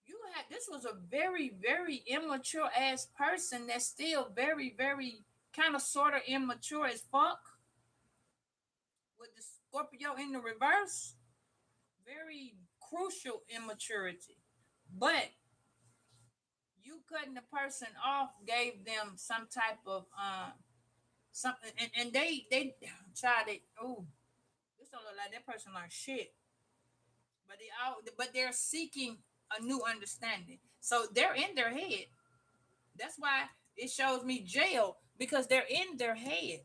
you had this was a very, very immature ass person that's still very, very kind of sort of immature as fuck with the Scorpio in the reverse. Very crucial immaturity. But you cutting the person off gave them some type of something, and they tried it. Oh, this don't look like that person like shit. But they're seeking a new understanding. So they're in their head. That's why it shows me jail, because they're in their head.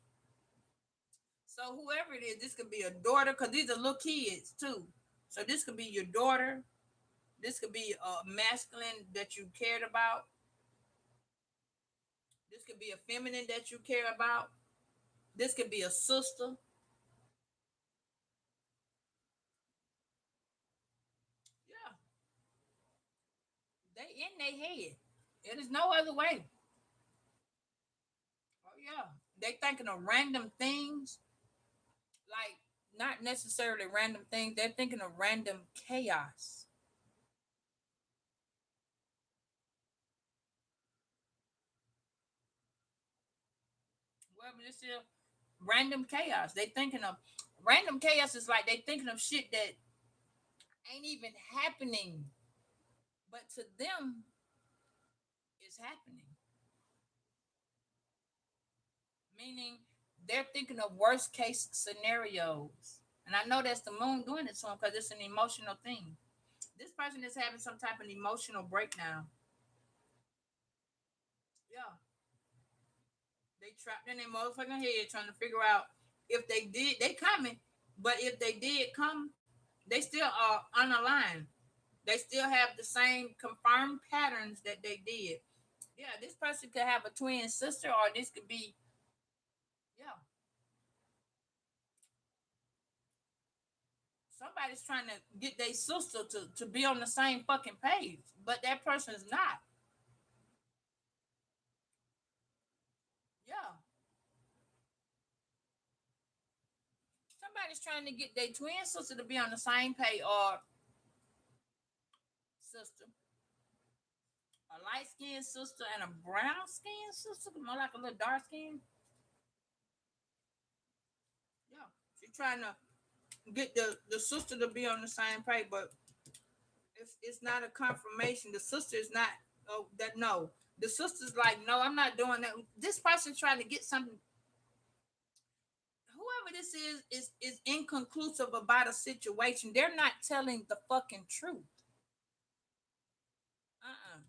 So whoever it is, this could be a daughter, because these are little kids too. So this could be your daughter. This could be a masculine that you cared about. This could be a feminine that you care about. This could be a sister. Yeah, they in their head. It is no other way. Oh yeah, they thinking of random things, like not necessarily random things. They're thinking of random chaos. Whatever this is, random chaos. They thinking of random chaos is like they thinking of shit that ain't even happening, but to them it's happening. Meaning They're thinking of worst case scenarios. And I know that's the moon doing it to them because it's an emotional thing. This person is having some type of emotional breakdown. Yeah. They trapped in their motherfucking head trying to figure out if they did, they coming. But if they did come, they still are unaligned. They still have the same confirmed patterns that they did. Yeah, this person could have a twin sister, or this could be, yeah, somebody's trying to get their sister to be on the same fucking page, but that person's not. Yeah, somebody's trying to get their twin sister to be on the same page, or sister, a light skinned sister and a brown skinned sister, more like a little dark skin. Yeah, she's trying to get the sister to be on the same page, but it's not a confirmation. The sister is not. Oh, that no. The sister's like, no, I'm not doing that. This person trying to get something. Whoever this is inconclusive about a situation. They're not telling the fucking truth. Uh-uh.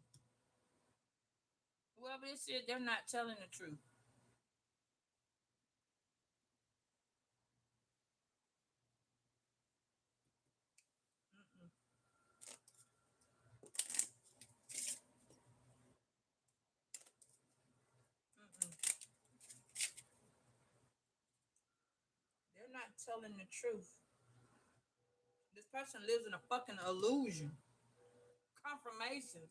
Whoever this is, they're not telling the truth. Mm-mm, mm-mm. They're not telling the truth. This person lives in a fucking illusion. Confirmation.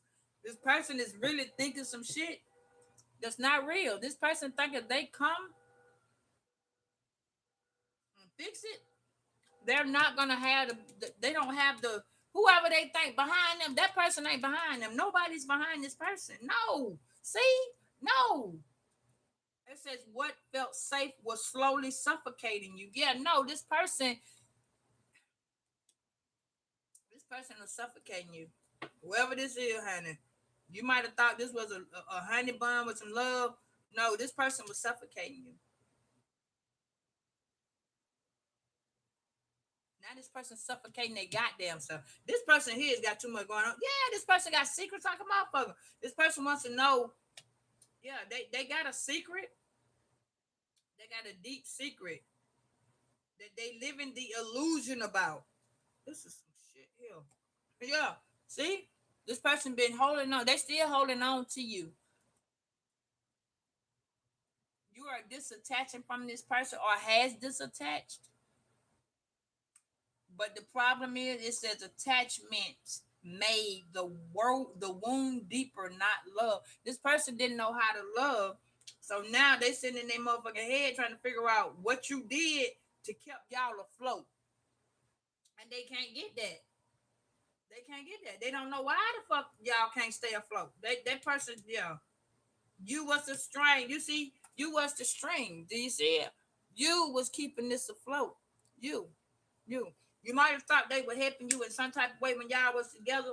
This person is really thinking some shit that's not real. This person think if they come and fix it, they're not gonna have they don't have the whoever they think behind them. That person ain't behind them. Nobody's behind this person. No. See? No. It says what felt safe was slowly suffocating you. Yeah, no, this person was suffocating you. Whoever this is, honey. You might have thought this was a honey bun with some love. No, this person was suffocating you. Now this person suffocating their goddamn self. This person here has got too much going on. Yeah, this person got secrets like a motherfucker. This person wants to know. Yeah, they got a secret. They got a deep secret that they live in the illusion about. This is some shit here. Yeah, see, this person been holding on. They still holding on to you. You are disattaching from this person or has disattached. But the problem is, it says attachments made the wound deeper, not love. This person didn't know how to love, so now they sitting in their motherfucking head trying to figure out what you did to keep y'all afloat, and they can't get that. They can't get that. They don't know why the fuck y'all can't stay afloat. That person, yeah, you was the string. You see, you was the string. Do you see it? You was keeping this afloat. You, you. You might have thought they were helping you in some type of way when y'all was together.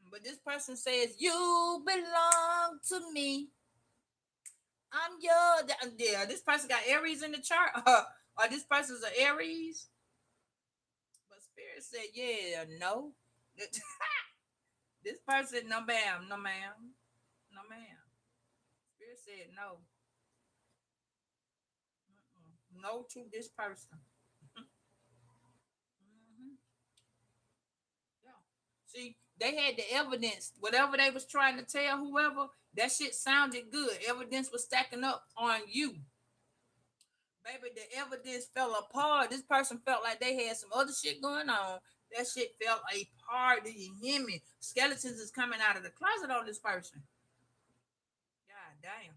But this person says, you belong to me. I'm your. Yeah, this person got Aries in the chart. Or this person's an Aries. But Spirit said, yeah, no. This person, no ma'am, no ma'am, no ma'am. Spirit said no. No to this person. Mhm. Yeah. See, they had the evidence. Whatever they was trying to tell whoever, that shit sounded good. Evidence was stacking up on you. Baby, the evidence fell apart. This person felt like they had some other shit going on. That shit fell apart. Do you hear me? Skeletons is coming out of the closet on this person. God damn.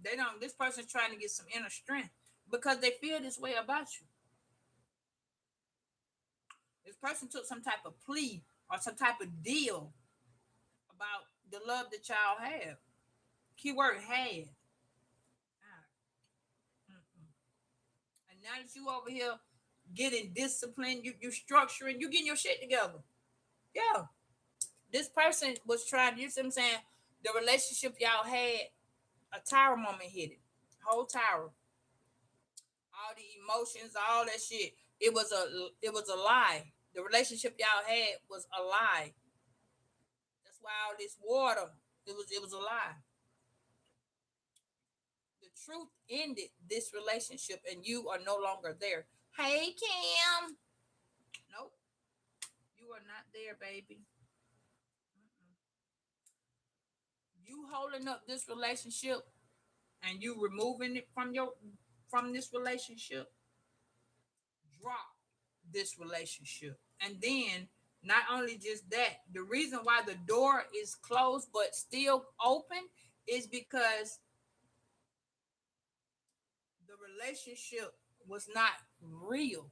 They don't, this person's trying to get some inner strength because they feel this way about you. This person took some type of plea or some type of deal about the love that y'all have. Keyword had. Ah, and now that you over here getting disciplined, you structuring, you getting your shit together. Yeah. This person was trying, you see what I'm saying? The relationship y'all had, a tower moment hit it. whole tower, all the emotions, all that shit. It was a lie. The relationship y'all had was a lie. That's why all this water, it was a lie. The truth ended this relationship and you are no longer there. Hey Kim. Nope. You are not there, baby. Mm-mm. You holding up this relationship and you removing it from this relationship, drop this relationship. And then not only just that, the reason why the door is closed but still open is because the relationship was not real.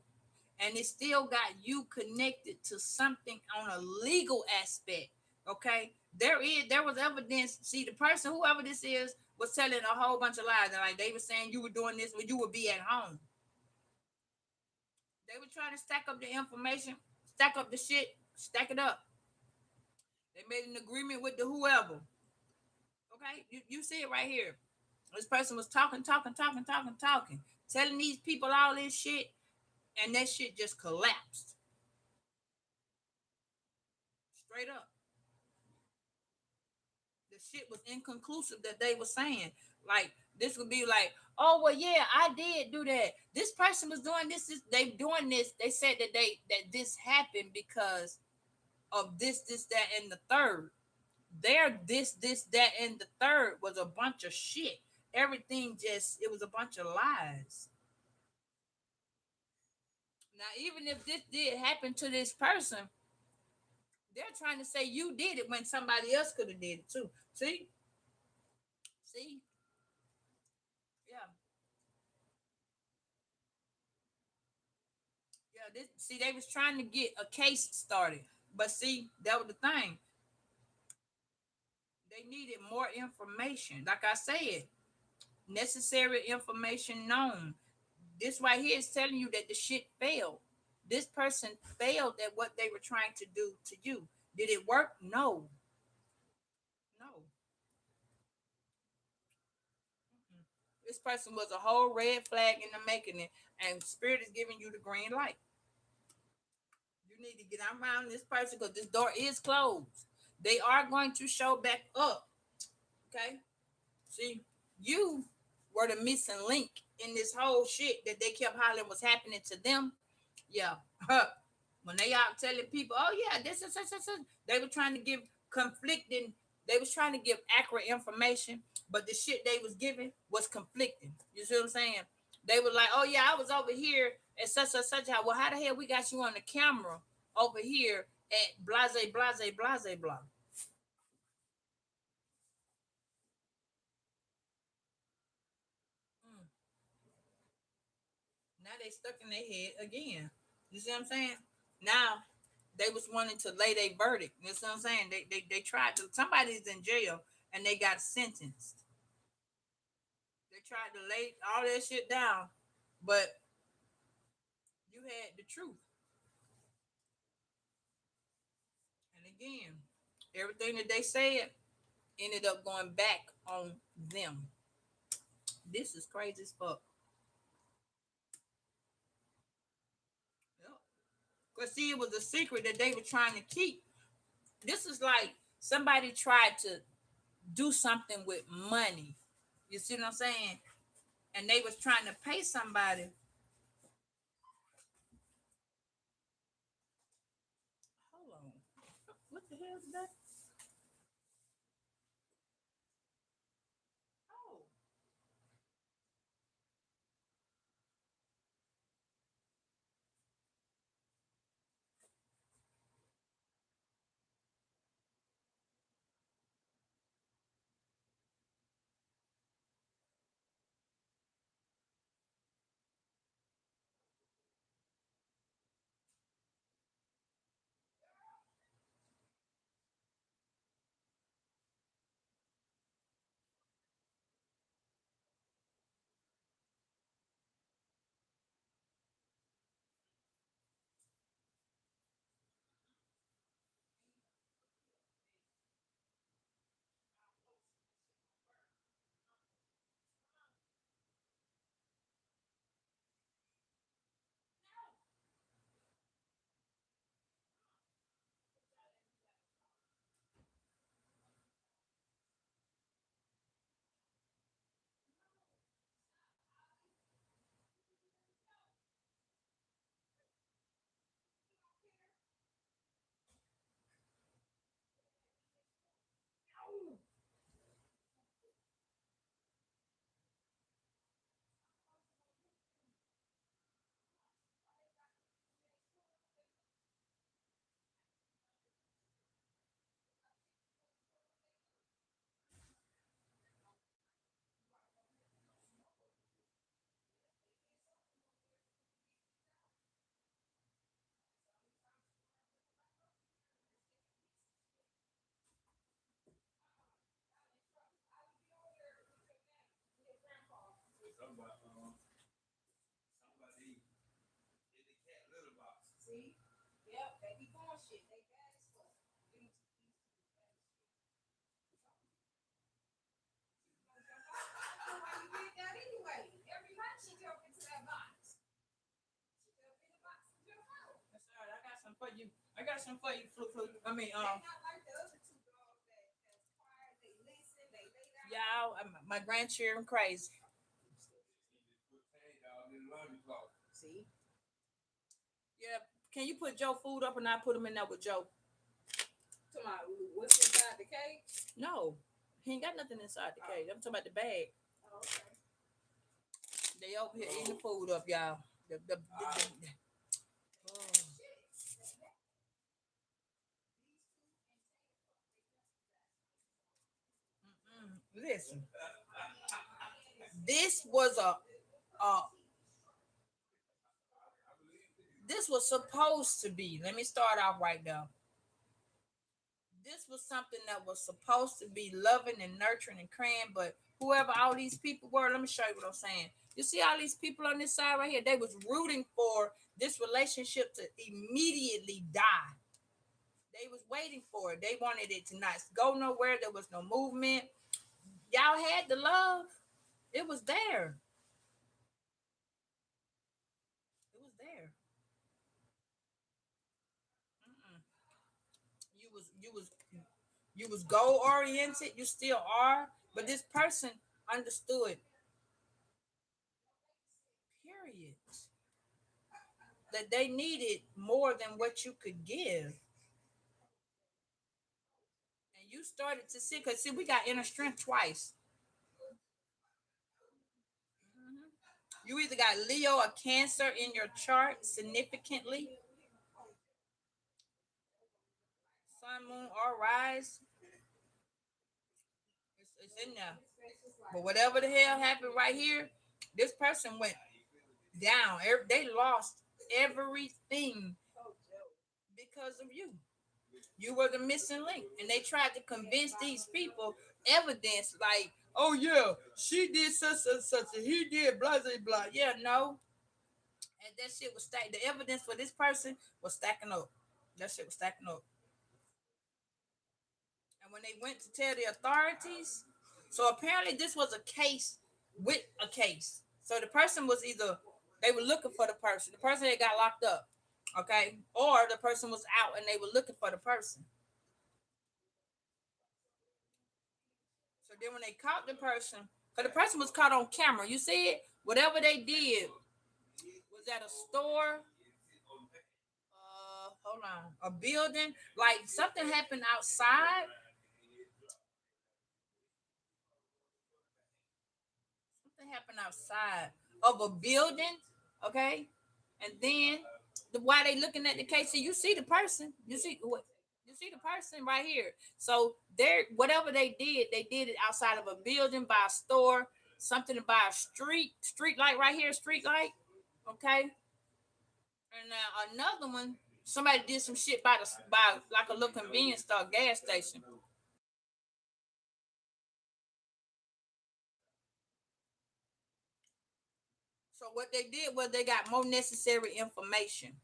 And it still got you connected to something on a legal aspect. Okay. There was evidence. See, the person, whoever this is, was telling a whole bunch of lies. And like they were saying you were doing this when you would be at home. They were trying to stack up the information, stack up the shit, stack it up. They made an agreement with the whoever. Okay, you see it right here. This person was talking, talking, talking, talking, talking, telling these people all this shit, and that shit just collapsed straight up. The shit was inconclusive that they were saying. Like this would be like, oh well, yeah, I did do that. This person was doing this. They doing this. They said that this happened because of this, that, and the third. Their this, that, and the third was a bunch of shit. Everything just it was a bunch of lies. Now, even if this did happen to this person, they're trying to say you did it when somebody else could have did it too. See, yeah, yeah. They was trying to get a case started, but see, that was the thing. They needed more information. Like I said, necessary information known. This right here is telling you that the shit failed. This person failed at what they were trying to do to you. Did it work? No, no. Mm-mm. This person was a whole red flag in the making, and Spirit is giving you the green light. You need to get around this person because this door is closed. They are going to show back up. Okay. See, you were the missing link in this whole shit that they kept hollering was happening to them. Yeah. When they out telling people, oh yeah, this is such, they were trying to give conflicting, they was trying to give accurate information, but the shit they was giving was conflicting. You see what I'm saying? They were like, oh yeah, I was over here at such how. Well, how the hell we got you on the camera over here at blase blase blase blah? Mm. Now they stuck in their head again. You see what I'm saying? Now they was wanting to lay their verdict. You see what I'm saying? They tried to. Somebody's in jail and they got sentenced. They tried to lay all that shit down, but you had the truth. And again, everything that they said ended up going back on them. This is crazy as fuck. Yep. Cause see, it was a secret that they were trying to keep. This is like somebody tried to do something with money. You see what I'm saying? And they was trying to pay somebody. Hold on. What the hell is that? Oh, I got some for you, I mean, y'all, my grandchildren crazy. See, yeah. Can you put Joe food up and I put him in there with Joe? What's inside the cage? No, he ain't got nothing inside the cage. I'm talking about the bag. Oh, okay. They over here eating the food up, y'all. Oh. Listen, this was a this was supposed to be. Let me start off right now. This was something that was supposed to be loving and nurturing and caring, but whoever all these people were, let me show you what I'm saying. You see all these people on this side right here, they was rooting for this relationship to immediately die. They was waiting for it. They wanted it to not go nowhere. There was no movement. Y'all had the love. It was there. It was there. Mm-mm. You was you was goal oriented. You still are, but this person understood. Period. That they needed more than what you could give, and you started to see. Cause see, we got inner strength twice. Mhm. You either got Leo or Cancer in your chart significantly, Sun, Moon, or Rise. It's in there. But whatever the hell happened right here, this person went down. They lost everything because of you. You were the missing link, and they tried to convince these people evidence like, oh yeah, she did such and such, and he did blah blah blah. Yeah, no, and that shit was stacked. The evidence for this person was stacking up. That shit was stacking up. And when they went to tell the authorities, so apparently this was a case with a case. So the person was either they were looking for the person that got locked up, okay, or the person was out and they were looking for the person. So then when they caught the person, because the person was caught on camera, you see it. Whatever they did was at a store. Hold on, a building. Like something happened outside. Something happened outside of a building, okay? And then why they looking at the case? See, you see the person. You see what? You see the person right here. So they're whatever they did it outside of a building, by a store, something by a street light right here, street light. Okay. And now another one, somebody did some shit by like a little convenience store, gas station. So what they did was they got more necessary information.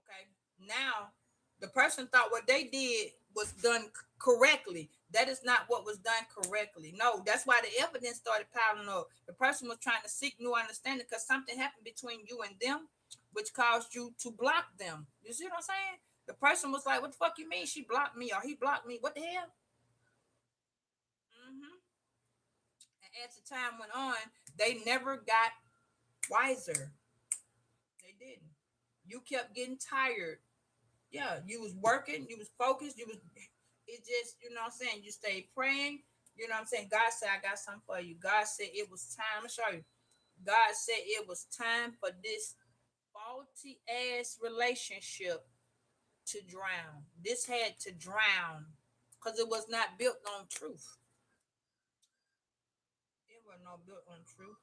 Okay. Now, the person thought what they did was done correctly. That is not what was done correctly. No, that's why the evidence started piling up. The person was trying to seek new understanding because something happened between you and them, which caused you to block them. You see what I'm saying? The person was like, "What the fuck you mean? She blocked me or he blocked me? What the hell?" Hmm. And as the time went on, they never got wiser. They didn't. You kept getting tired. Yeah, you was working, you was focused, you was it just, you know what I'm saying, you stayed praying, you know what I'm saying. God said, I got something for you. God said it was time. I'm show you. God said it was time for this faulty ass relationship to drown. This had to drown because it was not built on truth. It was not built on truth.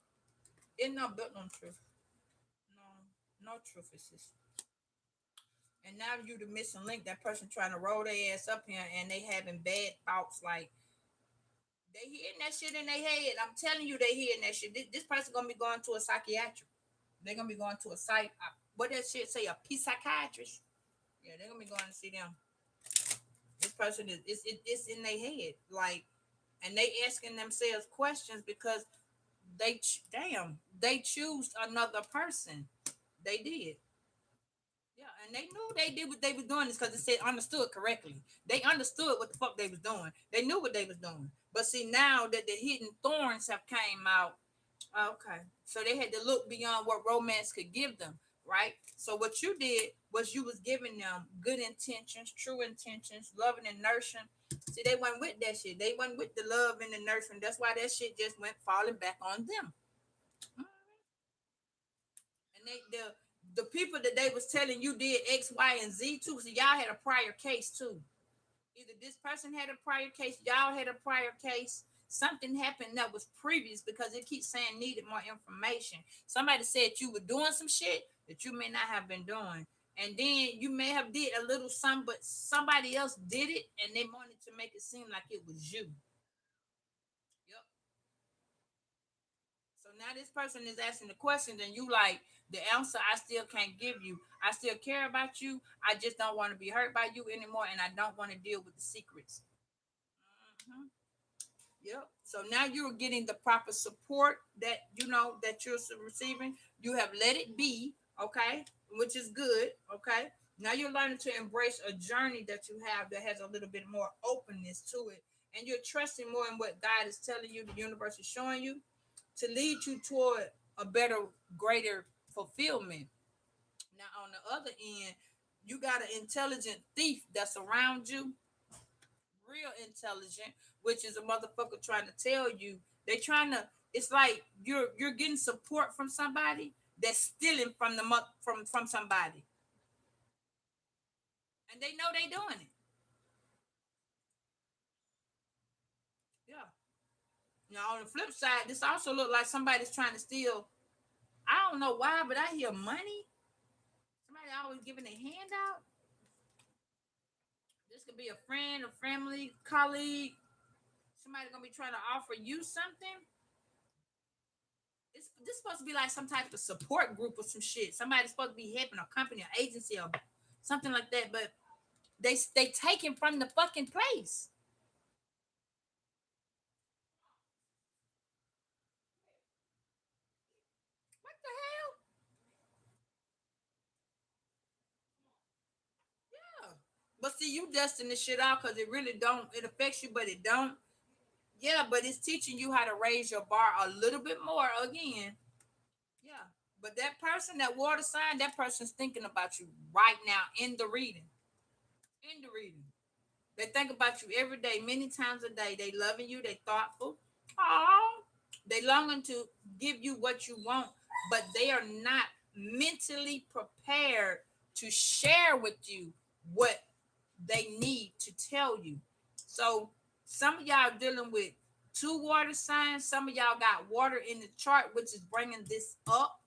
It not built on truth. No, no truth is this. And now you the missing link. That person trying to roll their ass up here and they having bad thoughts like they hearing that shit in their head. I'm telling you, they hearing that shit. This person gonna be going to a psychiatric. They're gonna be going to a psych. What that shit say? A psychiatrist. Yeah, they're gonna be going to see them. This person is it's in their head. Like, and they asking themselves questions because damn they choose another person. They did. Yeah, and they knew they did what they was doing is because it said understood correctly. They understood what the fuck they was doing. They knew what they was doing. But see, now that the hidden thorns have came out, okay, so they had to look beyond what romance could give them, right? So what you did was you was giving them good intentions, true intentions, loving and nurturing. See, they went with that shit. They went with the love and the nurturing. That's why that shit just went falling back on them. And the people that they was telling you did X, Y, and Z too. So y'all had a prior case too. Either this person had a prior case, y'all had a prior case. Something happened that was previous because it keeps saying needed more information. Somebody said you were doing some shit that you may not have been doing. And then you may have did a little something, but somebody else did it and they wanted to make it seem like it was you. Yep. So now this person is asking the questions, and you like the answer. I still can't give you. I still care about you. I just don't want to be hurt by you anymore, and I don't want to deal with the secrets. Mhm. Yep. So now you're getting the proper support that you know that you're receiving. You have let it be, okay, which is good, okay. Now you're learning to embrace a journey that you have that has a little bit more openness to it, and you're trusting more in what God is telling you, the universe is showing you, to lead you toward a better, greater fulfillment. Now, on the other end, you got an intelligent thief that's around you, real intelligent, which is a motherfucker trying to tell you they trying to. It's like you're getting support from somebody that's stealing from the from somebody, and they know they doing it. Yeah. Now on the flip side, this also look like somebody's trying to steal. I don't know why, but I hear money. Somebody always giving a handout. This could be a friend, a family, colleague. Somebody gonna be trying to offer you something. This supposed to be like some type of support group or some shit. Somebody's supposed to be helping a company, or agency, or something like that. But they take him from the fucking place. What the hell? Yeah. But see, you dusting this shit out because it really don't. It affects you, but it don't. Yeah, but it's teaching you how to raise your bar a little bit more again. Yeah. But that person, that water sign, that person's thinking about you right now in the reading. In the reading. They think about you every day, many times a day. They loving you, they thoughtful. Oh, they longing to give you what you want, but they are not mentally prepared to share with you what they need to tell you. So some of y'all dealing with two water signs. Some of y'all got water in the chart, which is bringing this up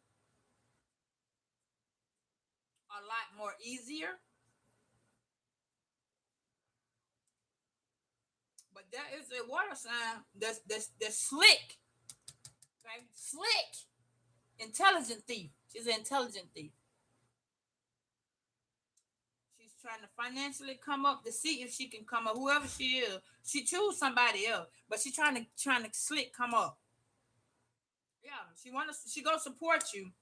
a lot more easier. But there is a water sign that's slick, okay? Slick, intelligent thief. She's an intelligent thief. She's trying to financially come up to see if she can come up. Whoever she is, she choose somebody else, but she trying to slick come up. Yeah, she gonna support you.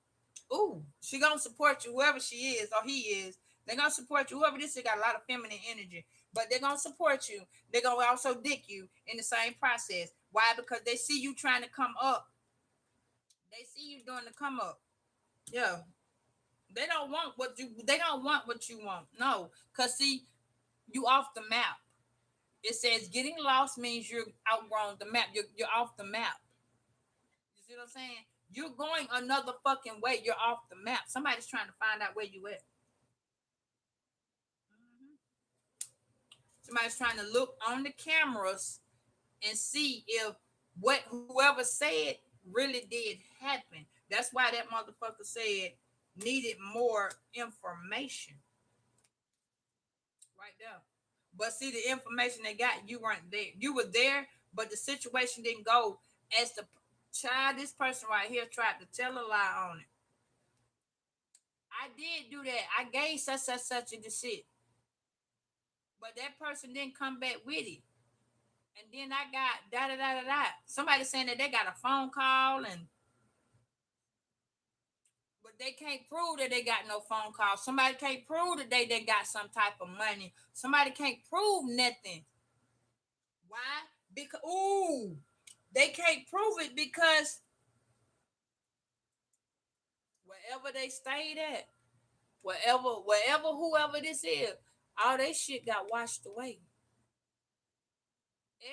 Ooh, she gonna support you, whoever she is or he is. They're gonna support you. Whoever this is got a lot of feminine energy, but they're gonna support you. They're gonna also dick you in the same process. Why? Because they see you trying to come up. They see you doing the come up. Yeah. They don't want what you want. No. Cause see, you off the map. It says getting lost means you're outgrown the map. You're off the map. You see what I'm saying? You're going another fucking way. You're off the map. Somebody's trying to find out where you at. Mhm. Somebody's trying to look on the cameras and see if what whoever said really did happen. That's why that motherfucker said needed more information right there. But see, the information they got, you weren't there. You were there, but the situation didn't go as the child. This person right here tried to tell a lie on it. I did do that. I gave such and the shit, but that person didn't come back with it. And then I got da da da da da. Somebody saying that they got a phone call, and but But they can't prove that they got no phone calls. Somebody can't prove that they got some type of money. Somebody can't prove nothing. Why? Because they can't prove it because wherever they stayed at, wherever, whoever this is, all that shit got washed away.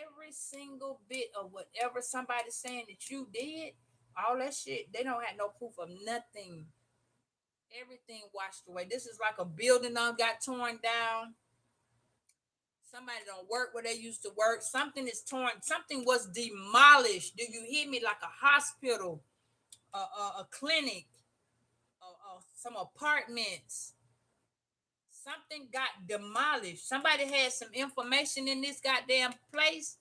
Every single bit of whatever somebody's saying that you did, all that shit, they don't have no proof of nothing. Everything washed away. This is like a building that got torn down. Somebody don't work where they used to work. Something is torn. Something was demolished. Do you hear me? Like a hospital, a clinic, some apartments. Something got demolished. Somebody had some information in this goddamn place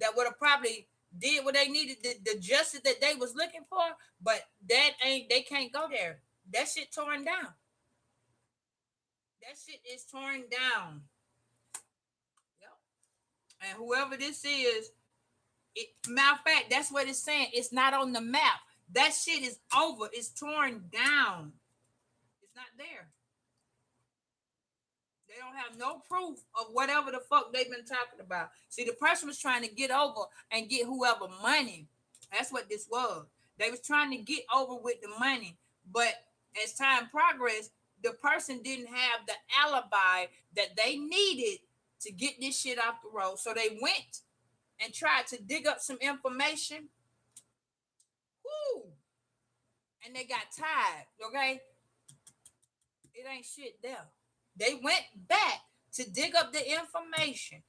that would have probably did what they needed, the justice that they was looking for. But that ain't. They can't go there. That shit torn down. That shit is torn down. Yep. And whoever this is, matter of fact, that's what it's saying. It's not on the map. That shit is over. It's torn down. It's not there. They don't have no proof of whatever the fuck they've been talking about. See, the person was trying to get over and get whoever money. That's what this was. They was trying to get over with the money. But as time progressed, the person didn't have the alibi that they needed to get this shit off the road. So they went and tried to dig up some information. Woo! And they got tired, okay? It ain't shit there. They went back to dig up the information.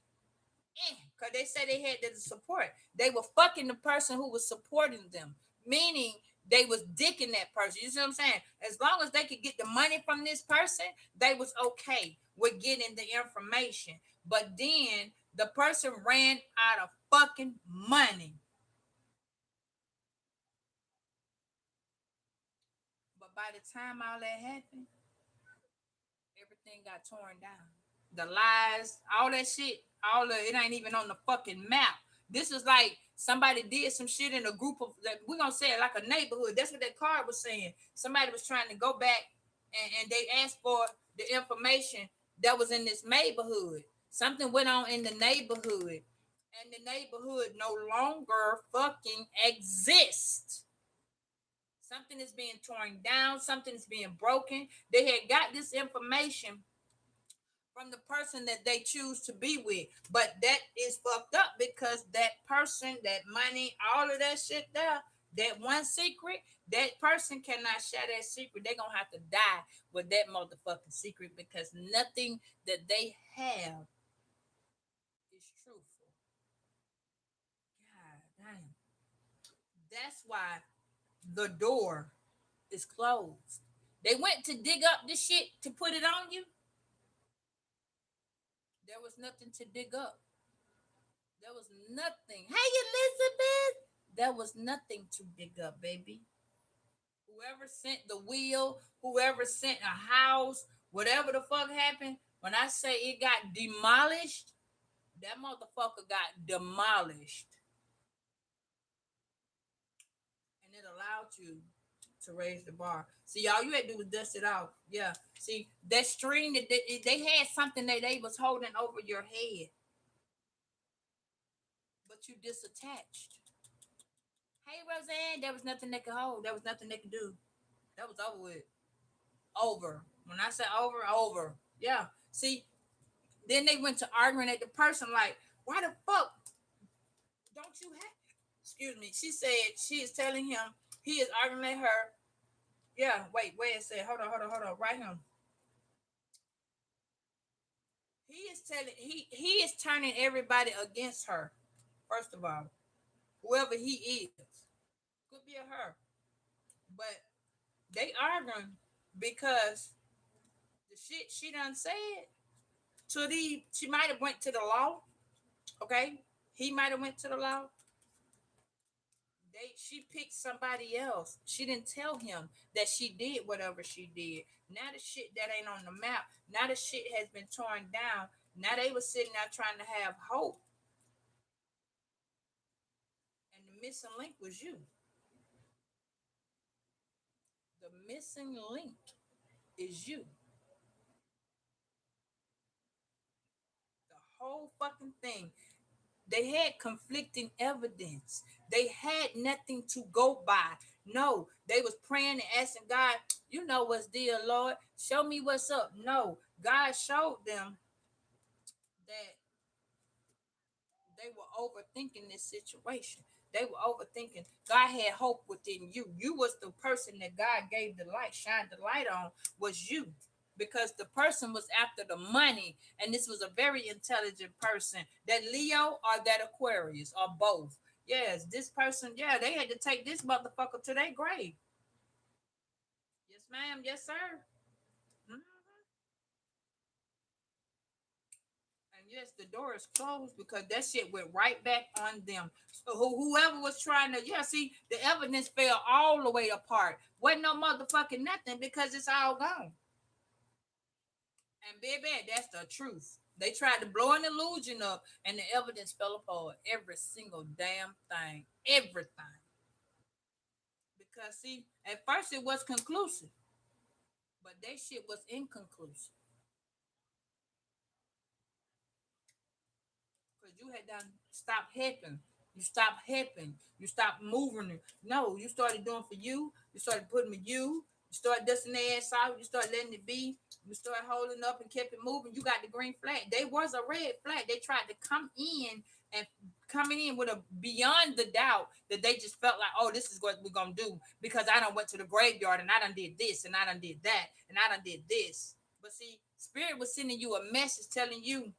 Because they said they had the support. They were fucking the person who was supporting them. Meaning they was dicking that person. You see what I'm saying? As long as they could get the money from this person, they was okay with getting the information. But then the person ran out of fucking money. But by the time all that happened, everything got torn down. The lies, all that shit, all of it ain't even on the fucking map. This is like somebody did some shit in a group of, we're gonna say it like a neighborhood. That's what that card was saying. Somebody was trying to go back and they asked for the information that was in this neighborhood. Something went on in the neighborhood, and the neighborhood no longer fucking exists. Something is being torn down, something is being broken. They had got this information from the person that they choose to be with. But that is fucked up because that person, that money, all of that shit there, that one secret, that person cannot share that secret. They're gonna have to die with that motherfucking secret because nothing that they have is truthful. God damn. That's why the door is closed. They went to dig up the shit to put it on you. There was nothing to dig up. There was nothing. Hey, Elizabeth. There was nothing to dig up, baby. Whoever sent the wheel, whoever sent a house, whatever the fuck happened, when I say it got demolished, that motherfucker got demolished. And it allowed you to raise the bar. See, all you had to do was dust it off. Yeah. See, that string that they had something that they was holding over your head, but you disattached. Hey, Roseanne, there was nothing they could hold. There was nothing they could do. That was over with. Over. When I say over, over. Yeah. See, then they went to arguing at the person like, why the fuck don't you have? Excuse me. She said she is telling him he is arguing at her. Yeah. Wait. It said, hold on. Right here. He is telling he is turning everybody against her. First of all, whoever he is, could be a her, but they arguing because the shit she done said to the she might have went to the law. Okay, he might have went to the law. She picked somebody else. She didn't tell him that she did whatever she did. Now the shit that ain't on the map. Now the shit has been torn down. Now they were sitting there trying to have hope, and the missing link was you. The missing link is you. The whole fucking thing. They had conflicting evidence. They had nothing to go by. No, they was praying and asking God, you know what's dear, Lord. Show me what's up. No, God showed them that they were overthinking this situation. They were overthinking. God had hope within you. You was the person that God gave the light, shined the light on, was you. Because the person was after the money, and this was a very intelligent person. That Leo or that Aquarius or both. Yes, this person, yeah, they had to take this motherfucker to their grave. Yes, ma'am. Yes, sir. Mhm. And yes, the door is closed because that shit went right back on them. So whoever was trying to, yeah, see, the evidence fell all the way apart. Wasn't no motherfucking nothing because it's all gone. And baby, that's the truth. They tried to blow an illusion up, and the evidence fell apart. Every single damn thing, everything. Because see, at first it was conclusive, but that shit was inconclusive. Because you had done stop helping. You stopped helping. You stopped moving. No, you started doing for you. You started putting with you. You started dusting their ass out. You started letting it be. You started holding up and kept it moving. You got the green flag. They was a red flag. They tried to come in and coming in with a beyond the doubt that they just felt like, oh, this is what we're gonna do because I done went to the graveyard and I done did this and I done did that and I done did this. But see, spirit was sending you a message telling you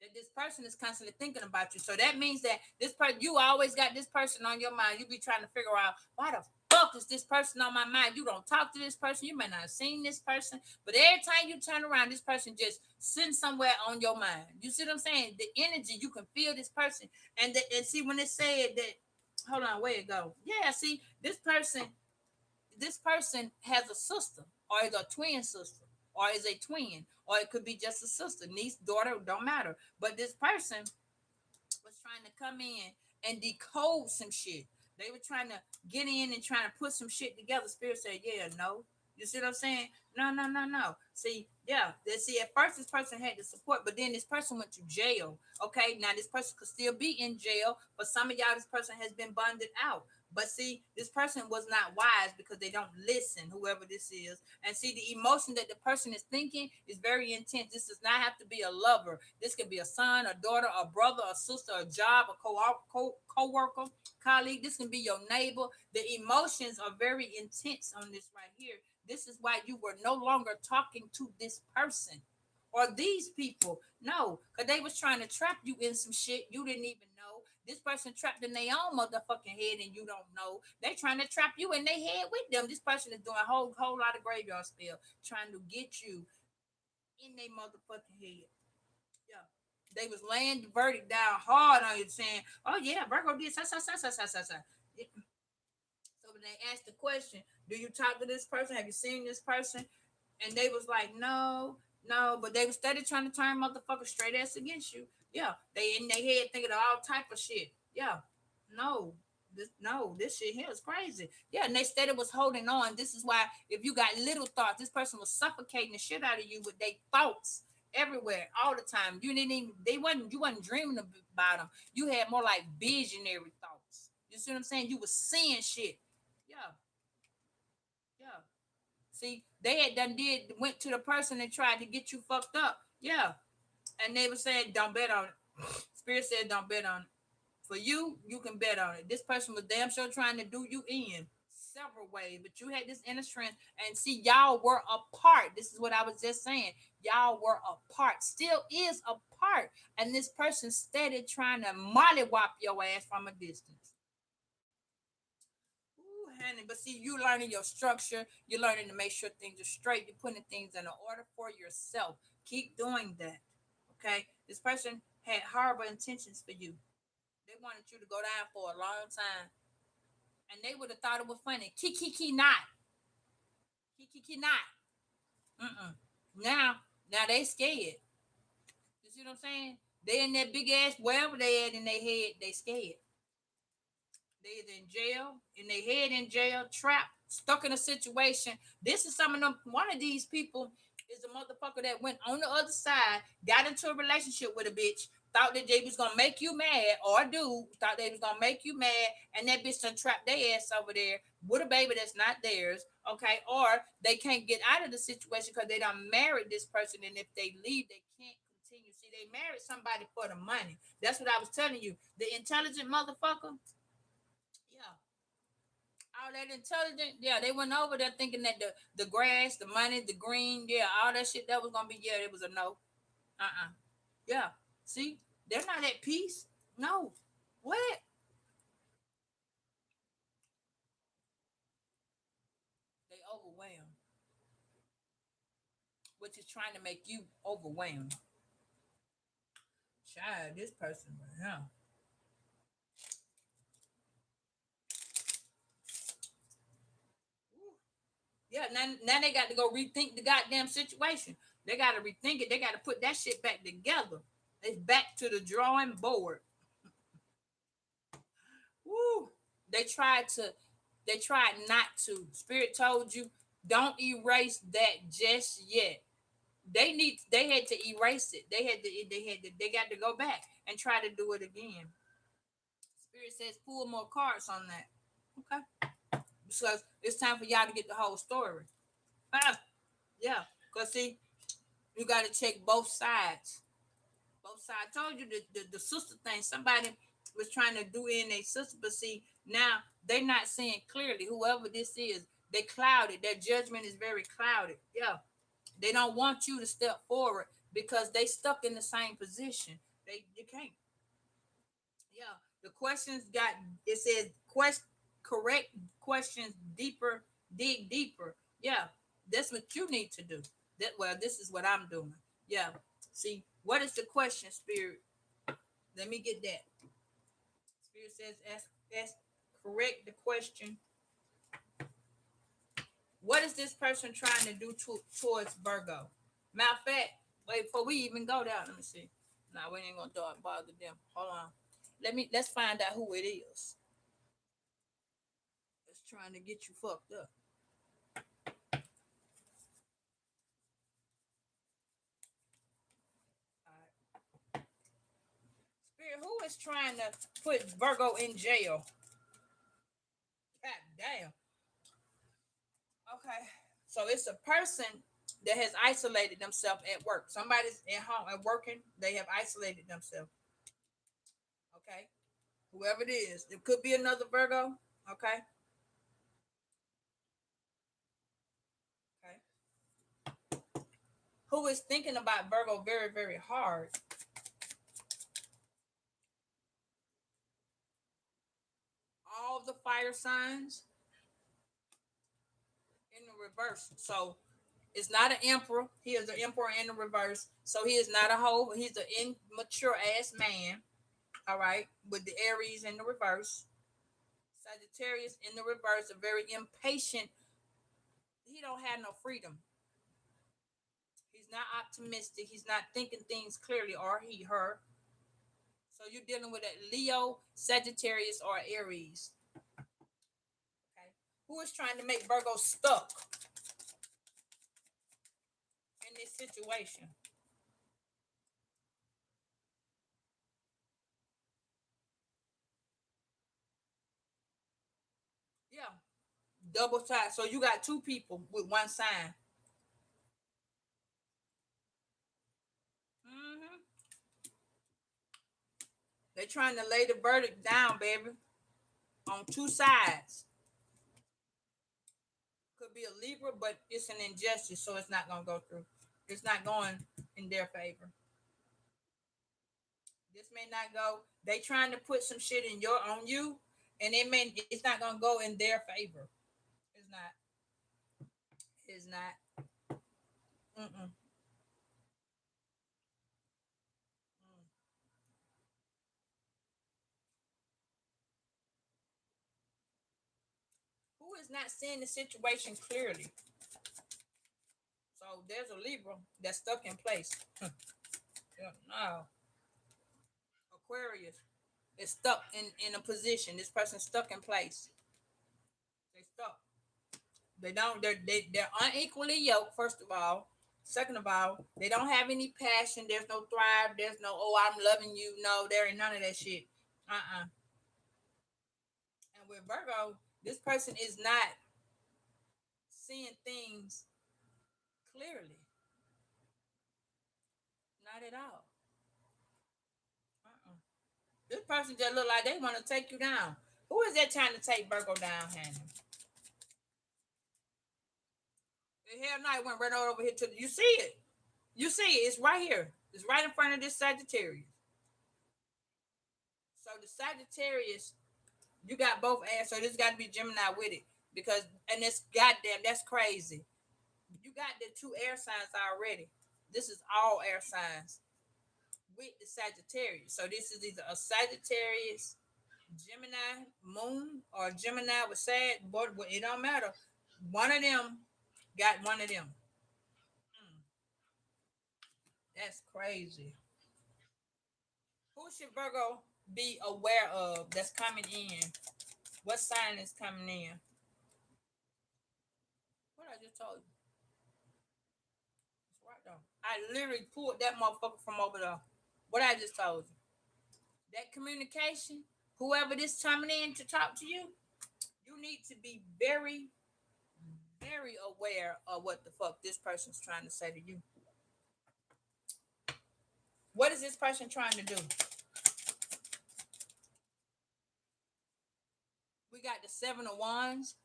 that this person is constantly thinking about you. So that means that this person, you always got this person on your mind. You be trying to figure out why the fuck is this person on my mind. You don't talk to this person. You may not have seen this person, but every time you turn around, this person just sitting somewhere on your mind. You see what I'm saying? The energy, you can feel this person. And see when it said that, hold on, where it go? Yeah, see, this person has a sister or is a twin sister or is a twin or it could be just a sister, niece, daughter, don't matter. But this person was trying to come in and decode some shit. They were trying to get in and trying to put some shit together. Spirit said, yeah, no. You see what I'm saying? No, no, no, no. See, yeah. See, at first this person had the support, but then this person went to jail. Okay, now this person could still be in jail. For some of y'all, this person has been bonded out. But see, this person was not wise because they don't listen, whoever this is. And see, the emotion that the person is thinking is very intense. This does not have to be a lover. This could be a son, a daughter, a brother, a sister, a job, a co-worker, colleague. This can be your neighbor. The emotions are very intense on this right here. This is why you were no longer talking to this person or these people. No, because they was trying to trap you in some shit you didn't even know. This person trapped in their own motherfucking head and you don't know. They trying to trap you in their head with them. This person is doing a whole lot of graveyard spell, trying to get you in their motherfucking head. Yeah. They was laying the verdict down hard on you, saying, "Oh yeah, Virgo did sa." So when they asked the question, "Do you talk to this person? Have you seen this person?" And they was like, "No, no," but they was steady trying to turn motherfuckers straight ass against you. Yeah, they in their head thinking of all type of shit. Yeah, no, this shit here is crazy. Yeah, and they steady was holding on. This is why if you got little thoughts, this person was suffocating the shit out of you with their thoughts everywhere all the time. You didn't even you wasn't dreaming about them. You had more like visionary thoughts. You see what I'm saying? You was seeing shit. Yeah, yeah. See, they had done did went to the person and tried to get you fucked up. Yeah. And they were saying, don't bet on it. Spirit said, don't bet on it. For you, you can bet on it. This person was damn sure trying to do you in several ways, but you had this inner strength. And see, y'all were apart. This is what I was just saying. Y'all were apart, still is apart. And this person steady trying to mollywop your ass from a distance. Ooh, honey, but see, you learning your structure. You're learning to make sure things are straight. You're putting things in order for yourself. Keep doing that. Okay? This person had horrible intentions for you. They wanted you to go down for a long time. And they would have thought it was funny. Kiki not. Kiki not. Mm-mm. Now they scared. You see what I'm saying? They in that big ass, wherever they at in their head, they scared. They either in jail, in their head in jail, trapped, stuck in a situation. This is some of them. One of these people is a motherfucker that went on the other side, got into a relationship with a bitch, thought that they was gonna make you mad, or a dude thought they was gonna make you mad, and that bitch done trapped their ass over there with a baby that's not theirs, okay? Or they can't get out of the situation because they done married this person, and if they leave, they can't continue. See, they married somebody for the money. That's what I was telling you. The intelligent motherfucker, yeah, all that intelligent, yeah, they went over there thinking that the grass, the money, the green, yeah, all that shit that was gonna be, yeah, it was a no. Yeah. See, they're not at peace. No. What? They overwhelmed, which is trying to make you overwhelmed. Child, this person, yeah. Yeah, now they got to go rethink the goddamn situation. They got to rethink it. They got to put that shit back together. It's back to the drawing board. Woo. They tried to, they tried not to. Spirit told you, don't erase that just yet. They had to erase it. They got to go back and try to do it again. Spirit says pull more cards on that. Okay. Because it's time for y'all to get the whole story. Ah, yeah. Because see, you got to check both sides. Both sides. I told you the sister thing. Somebody was trying to do in a sister, but see, now they're not seeing clearly. Whoever this is, they clouded. Their judgment is very clouded. Yeah. They don't want you to step forward because they stuck in the same position. They can't. Yeah. The questions got, it says quest correct questions deeper, dig deeper. Yeah. That's what you need to do. That, well, this is what I'm doing. Yeah. See, what is the question, Spirit? Let me get that. Spirit says ask correct the question. What is this person trying to do towards Virgo? Matter of fact, wait, before we even go down, let me see. No, we ain't gonna bother them. Hold on. Let's find out who it is. That's trying to get you fucked up. All right. Spirit, who is trying to put Virgo in jail? God damn. Okay. So it's a person that has isolated themselves at work. Somebody's at home and working, they have isolated themselves. Okay. Whoever it is, it could be another Virgo. Okay. Okay. Who is thinking about Virgo very, very hard. All the fire signs in the reverse. So it's not an emperor. He is an emperor in the reverse. So he is not a whole. He's an immature ass man. All right, with the Aries in the reverse. Sagittarius in the reverse, a very impatient. He don't have no freedom. He's not optimistic. He's not thinking things clearly, or he, her. So you're dealing with a Leo, Sagittarius, or Aries. Okay, who is trying to make Virgo stuck in this situation? Yeah, double tie. So you got two people with one sign. Mm-hmm. They're trying to lay the verdict down, baby, on two sides. Could be a Libra, but it's an injustice, so it's not gonna go through. It's not going in their favor. This may not go. They trying to put some shit in your on you, and it's not gonna go in their favor. It's not. It's not. Mm-mm. Mm. Who is not seeing the situation clearly? So there's a Libra that's stuck in place. Yeah, no, Aquarius is stuck in a position. This person's stuck in place. They stuck. They don't. They're unequally yoked. First of all. Second of all, they don't have any passion. There's no thrive. There's no, oh, I'm loving you. No, there ain't none of that shit. And with Virgo, this person is not seeing things clearly. Not at all. Uh-uh. This person just look like they want to take you down. Who is that trying to take Virgo down, Hannah? The hell no, it went right over here to you see it. You see it. It's right here. It's right in front of this Sagittarius. So the Sagittarius, you got both airs. So this got to be Gemini with it because, and it's goddamn, that's crazy. You got the two air signs already. This is all air signs with the Sagittarius. So this is either a Sagittarius, Gemini moon, or Gemini with Sag. But it don't matter. One of them got one of them. Mm, that's crazy. Who should Virgo be aware of that's coming in? What sign is coming in? What I just told you. It's right there. I literally pulled that motherfucker from over there. What I just told you. That communication, whoever this coming in to talk to you, you need to be very, very aware of what the fuck this person's trying to say to you. What is this person trying to do? We got the 7 of Wands.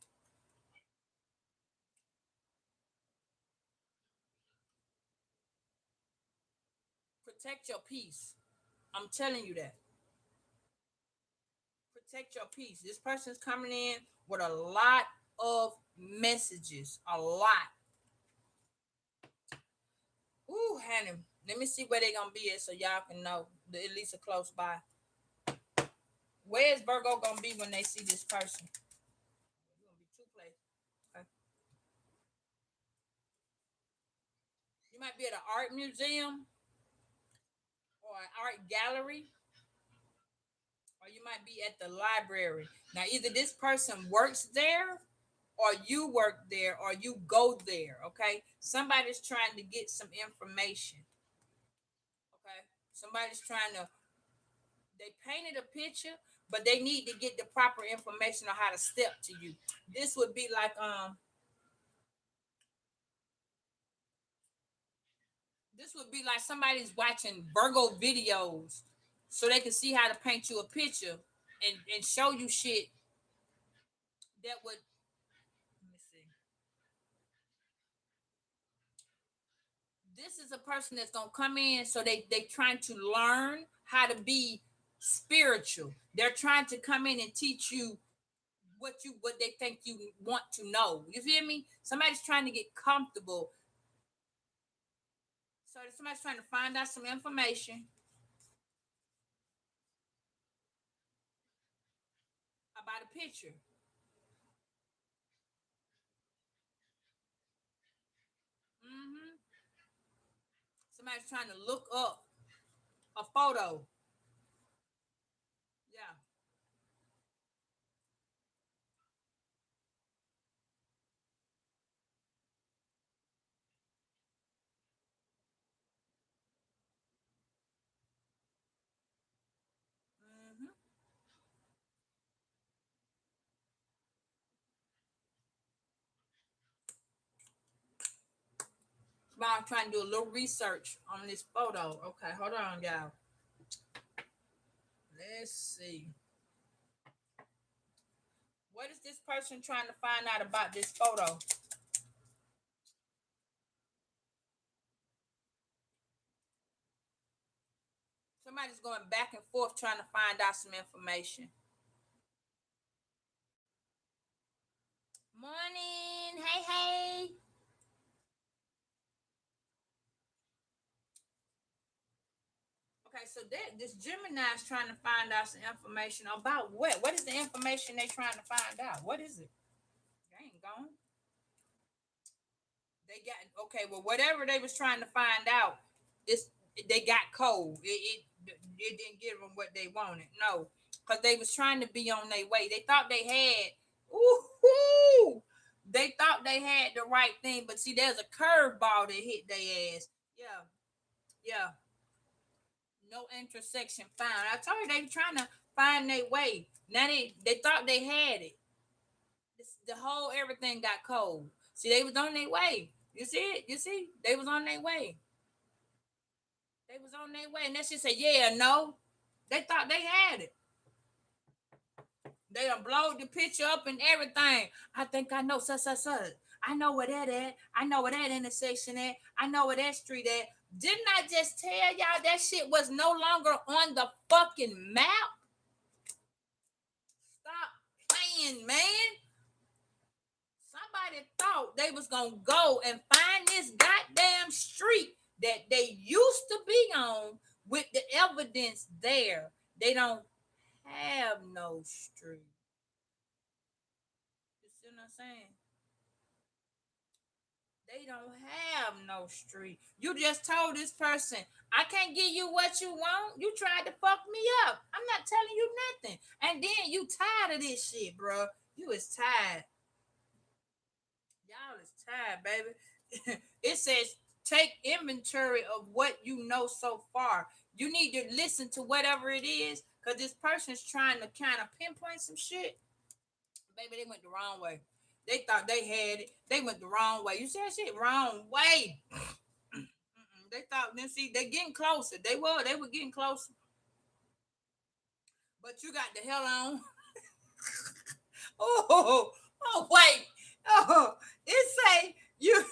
Protect your peace. I'm telling you that. Protect your peace. This person's coming in with a lot of messages. A lot. Ooh, Hannah. Let me see where they gonna be at so y'all can know. At least a close by. Where is Virgo gonna be when they see this person? You're gonna be two places. Okay. You might be at an art museum or an art gallery, or you might be at the library. Now, either this person works there, or you work there, or you go there. Okay. Somebody's trying to get some information. Okay. Somebody's trying to. They painted a picture, but they need to get the proper information on how to step to you. This would be like this would be like somebody's watching Virgo videos so they can see how to paint you a picture and show you shit that would, let me see. This is a person that's gonna come in so they trying to learn how to be spiritual. They're trying to come in and teach you what they think you want to know. You feel me? Somebody's trying to get comfortable. So somebody's trying to find out some information about a picture. Hmm. Somebody's trying to look up a photo. Yeah. Hmm. I'm trying to do a little research on this photo. Okay, hold on, y'all. Let's see. What is this person trying to find out about this photo? Somebody's going back and forth trying to find out some information. Morning. Hey, hey. Okay, so this Gemini is trying to find out some information about what? What is the information they trying to find out? What is it? They ain't gone. They got okay. Well, whatever they was trying to find out, it's they got cold. It didn't give them what they wanted. No, because they was trying to be on their way. They thought they had. Ooh, They thought they had the right thing, but see, there's a curveball that hit their ass. Yeah, yeah. No intersection found. I told you they were trying to find their way. Now they thought they had it. The whole everything got cold. See, they was on their way. You see it? You see? They was on their way. They was on their way. And that shit said, yeah, no. They thought they had it. They done blowed the picture up and everything. I think I know such. I know where that at. I know where that intersection at. I know where that street at. Didn't I just tell y'all that shit was no longer on the fucking map? Stop playing, man. Somebody thought they was gonna go and find this goddamn street that they used to be on with the evidence there. They don't have no street. You see what I'm saying? They don't have no street. You just told this person, I can't give you what you want. You tried to fuck me up. I'm not telling you nothing. And then you tired of this shit, bro. You is tired. Y'all is tired, baby. It says take inventory of what you know so far. You need to listen to whatever it is, because this person's trying to kind of pinpoint some shit. Baby, they went the wrong way. They thought they had it. They went the wrong way. You said shit wrong way. They thought, then see, they getting closer. They were getting closer. But you got the hell on. Oh, wait. Oh, it say you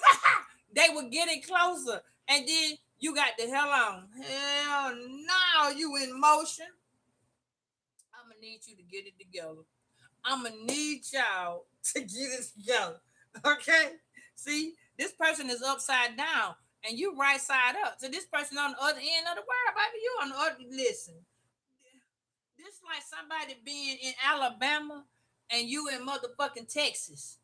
they were getting closer. And then you got the hell on. Hell no, you in motion. I'm gonna need you to get it together. I'm gonna need y'all to get it together. Okay? See, this person is upside down and you right side up. So this person on the other end of the world, baby, you on the other. Listen, this like somebody being in Alabama and you in motherfucking Texas.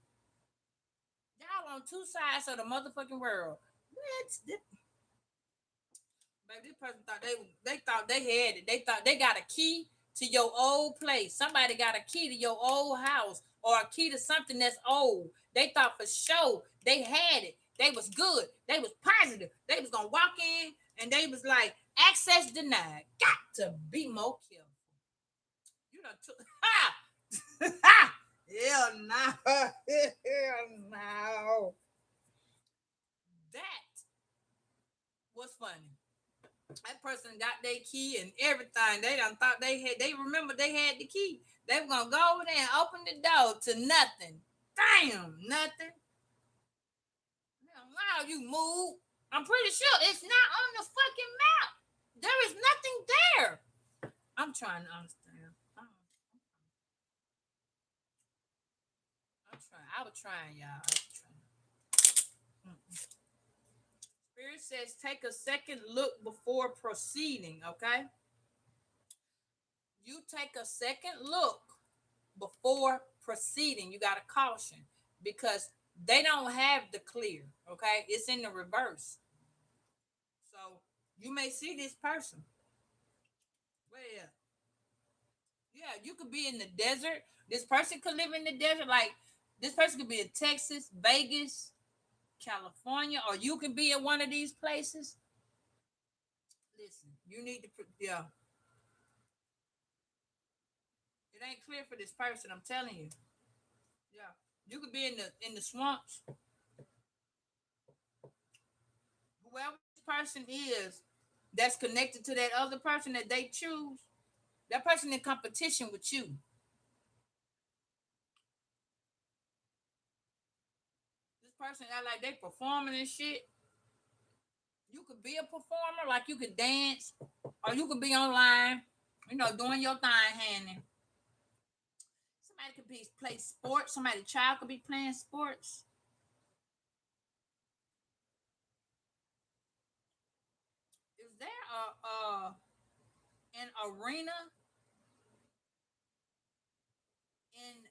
Y'all on two sides of the motherfucking world. What? Baby, this person thought they thought they had it. They thought they got a key to your old place. Somebody got a key to your old house or a key to something that's old. They thought for sure they had it. They was good. They was positive. They was gonna walk in and they was like, access denied. Got to be more careful. You know, ha! Ha! Hell no. Hell no. That was funny. That person got their key and everything. They done thought they had. They remember they had the key. They were gonna go over there and open the door to nothing. Damn, nothing. Wow, you move. I'm pretty sure it's not on the fucking map. There is nothing there. I'm trying to understand. I'm trying. I was trying, y'all. I was trying. Spirit says take a second look before proceeding. Okay. You take a second look before proceeding. You got to caution because they don't have the clear. Okay, it's in the reverse. So you may see this person. Well, yeah, you could be in the desert. This person could live in the desert. Like this person could be in Texas, Vegas, California, or you can be in one of these places. Listen, you need to. Yeah, it ain't clear for this person. I'm telling you. Yeah, you could be in the swamps. Whoever this person is that's connected to that other person that they choose, that person in competition with you. This person act like they performing and shit. You could be a performer, like you could dance, or you could be online, doing your thing, handing. Somebody could be play sports. Somebody child could be playing sports. Is there an arena in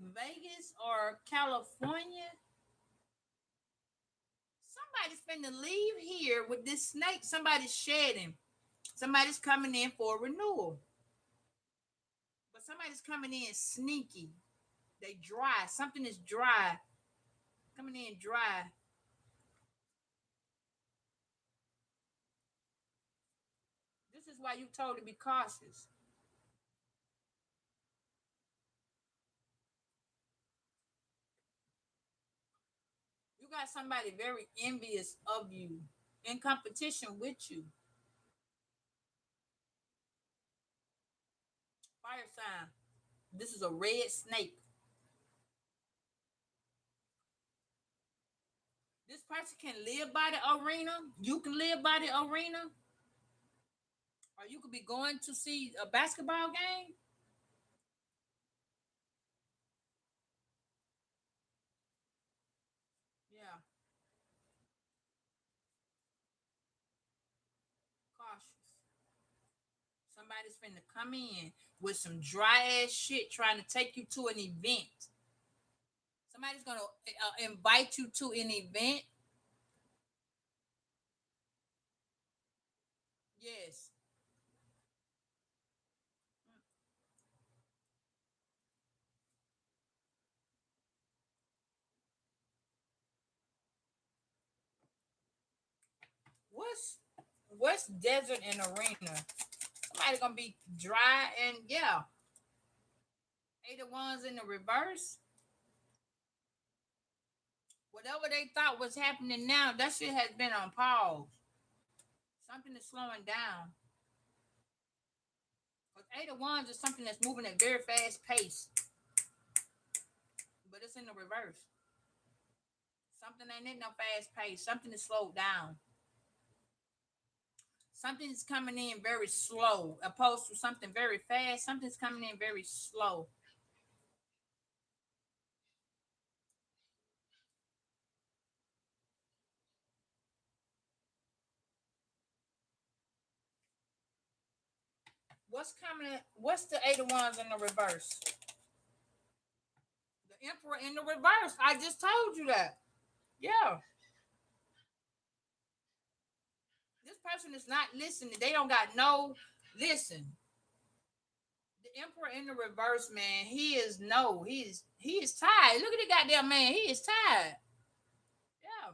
Vegas or California? Somebody's finna leave here with this snake. Somebody's shedding. Somebody's coming in for a renewal. But somebody's coming in sneaky. They dry. Something is dry. Coming in dry. This is why you told to be cautious. You got somebody very envious of you, in competition with you. Fire sign. This is a red snake. This person can live by the arena. You can live by the arena. Or you could be going to see a basketball game. Yeah, cautious. Somebody's finna come in with some dry ass shit trying to take you to an event. Somebody's gonna invite you to an event. Yes. What's what's desert and arena? Somebody gonna be dry and yeah. They the ones in the reverse. Whatever they thought was happening now, that shit has been on pause. Something is slowing down. But eight of wands is something that's moving at very fast pace, but it's in the reverse. Something ain't in no fast pace. Something is slowed down. Something is coming in very slow, opposed to something very fast. Something's coming in very slow. What's coming? What's the eight of wands in the reverse? The emperor in the reverse. I just told you that. Yeah. This person is not listening. They don't got no listen. The emperor in the reverse, man. He is no. He is tired. Look at the goddamn man. He is tired. Yeah.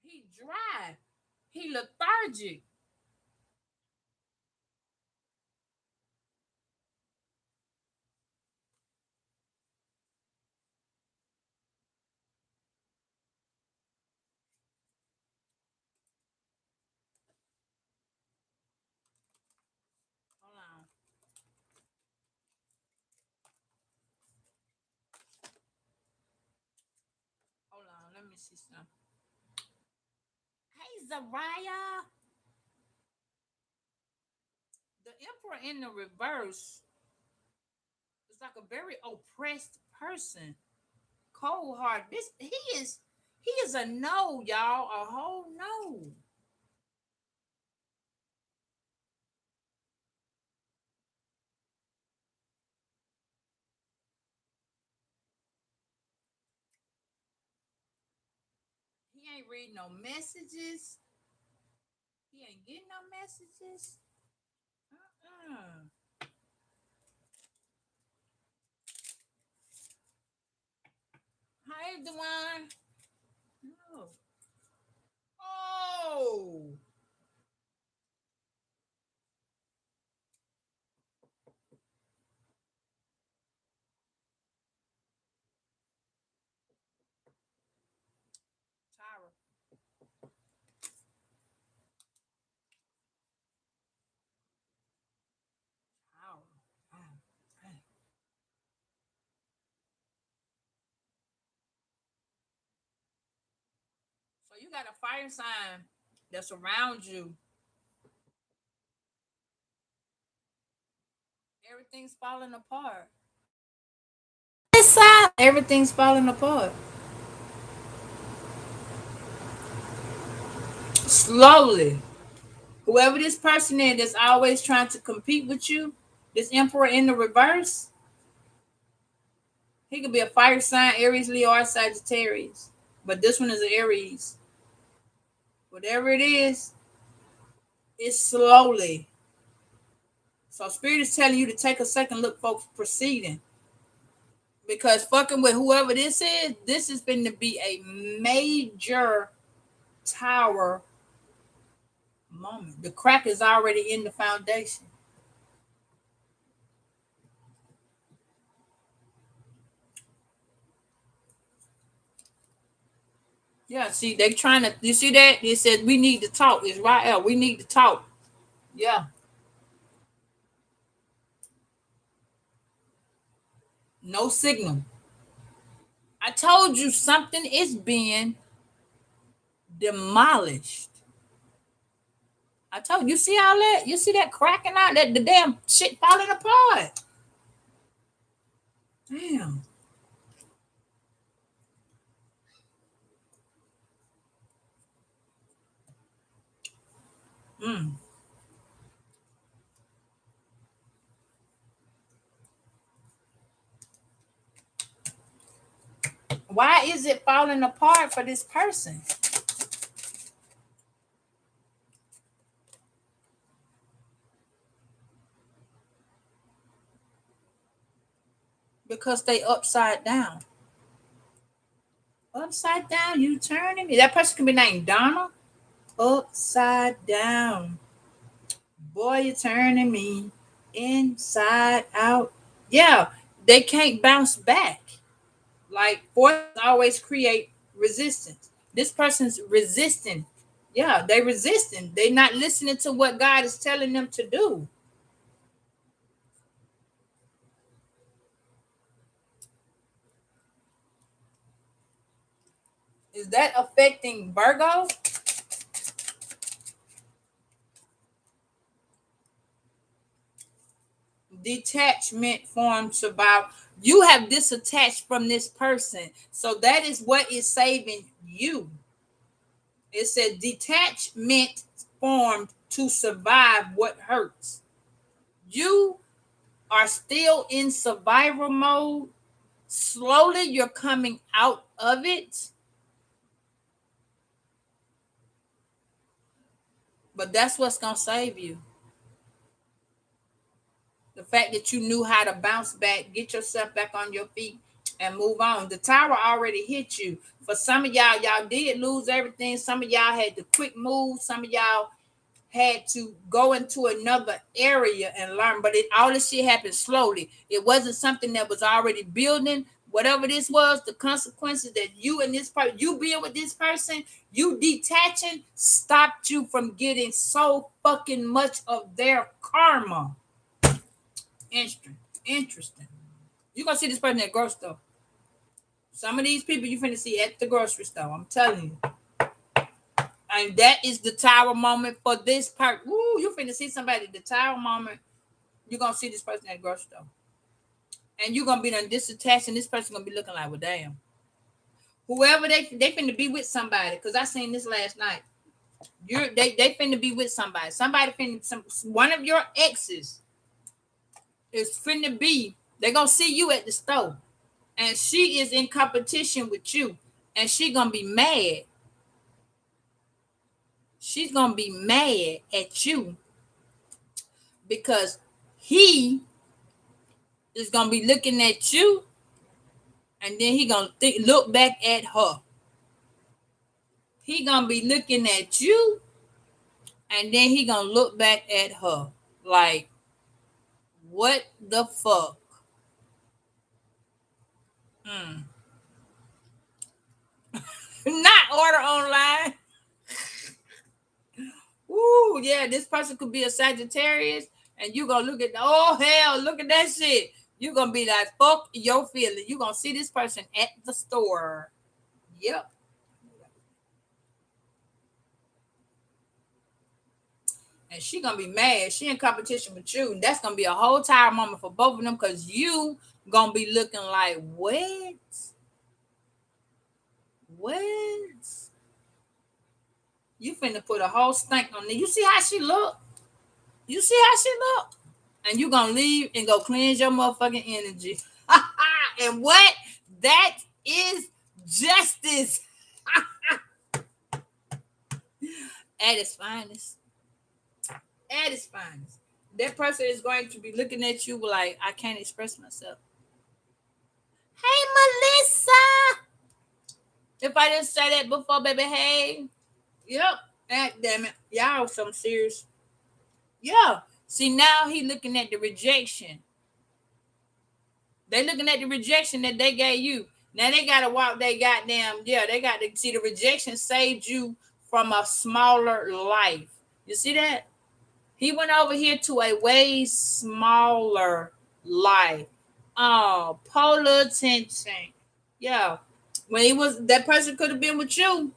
He dry. He lethargic. Hold on. Hold on. Let me see something. Hey, Zariah. The emperor in the reverse is like a very oppressed person. Cold heart. This he is a no, y'all. A whole no. He ain't reading no messages. He ain't getting no messages. Uh-uh. Hey, Dewan. No. Oh, Tyra. Tyra. Ah, ah. So you got a fire sign that's around you. Everything's falling apart. This side, everything's falling apart. Slowly. Whoever this person is that's always trying to compete with you, this emperor in the reverse, he could be a fire sign, Aries, Leo, or Sagittarius. But this one is an Aries. Whatever it is, it's slowly. So spirit is telling you to take a second look, folks, proceeding. Because fucking with whoever this is going to be a major tower moment. The crack is already in the foundation. Yeah, see, they trying to. You see that? They said we need to talk. Israel, we need to talk. Yeah, no signal. I told you something is being demolished. I told you. See all that? You see that cracking out? That the damn shit falling apart. Damn. Mm. Why is it falling apart for this person? Because they upside down. Upside down, you turning me. That person can be named Donald. Upside down. Boy, you turning me inside out. Yeah, they can't bounce back. Like forces always create resistance. This person's resisting. Yeah, they resisting. They not listening to what God is telling them to do. Is that affecting Virgo? Detachment forms about you have disattached from this person. So that is what is saving you. It said detachment formed to survive what hurts. You are still in survival mode. Slowly you're coming out of it. But that's what's going to save you. The fact that you knew how to bounce back, get yourself back on your feet, and move on. The tower already hit you. For some of y'all did lose everything. Some of y'all had to quick move. Some of y'all had to go into another area and learn. But all this shit happened slowly. It wasn't something that was already building. Whatever this was, the consequences that you and this person, you being with this person, you detaching, stopped you from getting so fucking much of their karma. Interesting. You're gonna see this person at the grocery store. Some of these people you finna see at the grocery store. I'm telling you. And that is the tower moment for this part. Woo, you finna see somebody at the tower moment. You're gonna see this person at the grocery store. And you're gonna be done disattached, and this person gonna be looking like, well, damn. Whoever they finna be with somebody, because I seen this last night. They finna be with somebody. Somebody finna one of your exes is finna be, they're gonna see you at the store. And she is in competition with you. And she gonna be mad. She's gonna be mad at you because he is gonna be looking at you, and then he gonna look back at her. He gonna be looking at you, and then he gonna look back at her like, what the fuck? Mm. Not order online. Ooh, yeah, this person could be a Sagittarius, and you gonna look at oh hell, look at that shit. You gonna be like, fuck your feeling. You gonna see this person at the store. Yep. And she gonna be mad. She in competition with you. And that's gonna be a whole tire moment for both of them because you gonna be looking like, what? What? You finna put a whole stank on there. You see how she look? You see how she look? And you gonna leave and go cleanse your motherfucking energy. And what? That is justice at its finest. At its finest. That person is going to be looking at you like, I can't express myself. Hey, Melissa. If I didn't say that before, baby, hey. Yep. God damn it. Y'all some serious. Yeah. See, now he looking at the rejection. They looking at the rejection that they gave you. Now they gotta walk they goddamn, yeah, they got to see the rejection saved you from a smaller life. You see that? He went over here to a way smaller life. Oh, polar attention. Yeah. When he was that person could have been with you,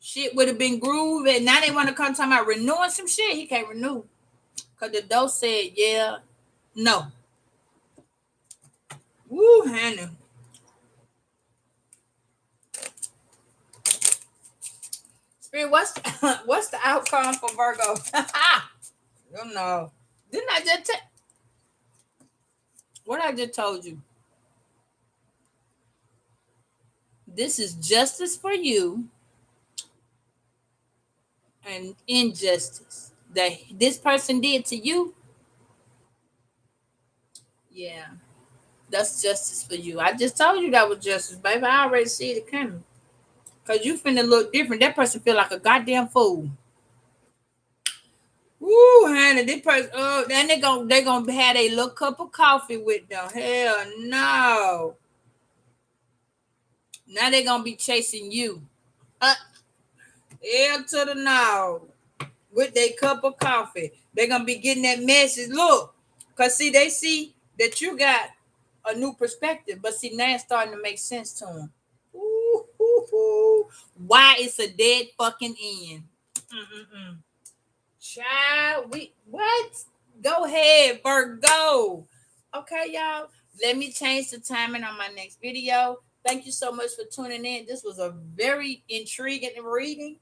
shit would have been groove. And now they want to come talking about renewing some shit. He can't renew. Cause the doe said, yeah, no. Woo, Hannah. Spirit, what's what's the outcome for Virgo? I don't know. Didn't I just what I just told you? This is justice for you and injustice that this person did to you. Yeah, that's justice for you. I just told you that was justice, baby. I already see it coming. Cause you finna look different. That person feel like a goddamn fool. Woo, honey, this person. Oh, then they gonna have a little cup of coffee with them. Hell no. Now they gonna be chasing you. Hell to the no. With their cup of coffee. They're gonna be getting that message. Look, cause see, they see that you got a new perspective, but see now it's starting to make sense to them. Ooh, ooh, ooh. Why it's a dead fucking end? Mm-mm-mm. Child, we what? Go ahead, Virgo. Okay, y'all. Let me change the timing on my next video. Thank you so much for tuning in. This was a very intriguing reading.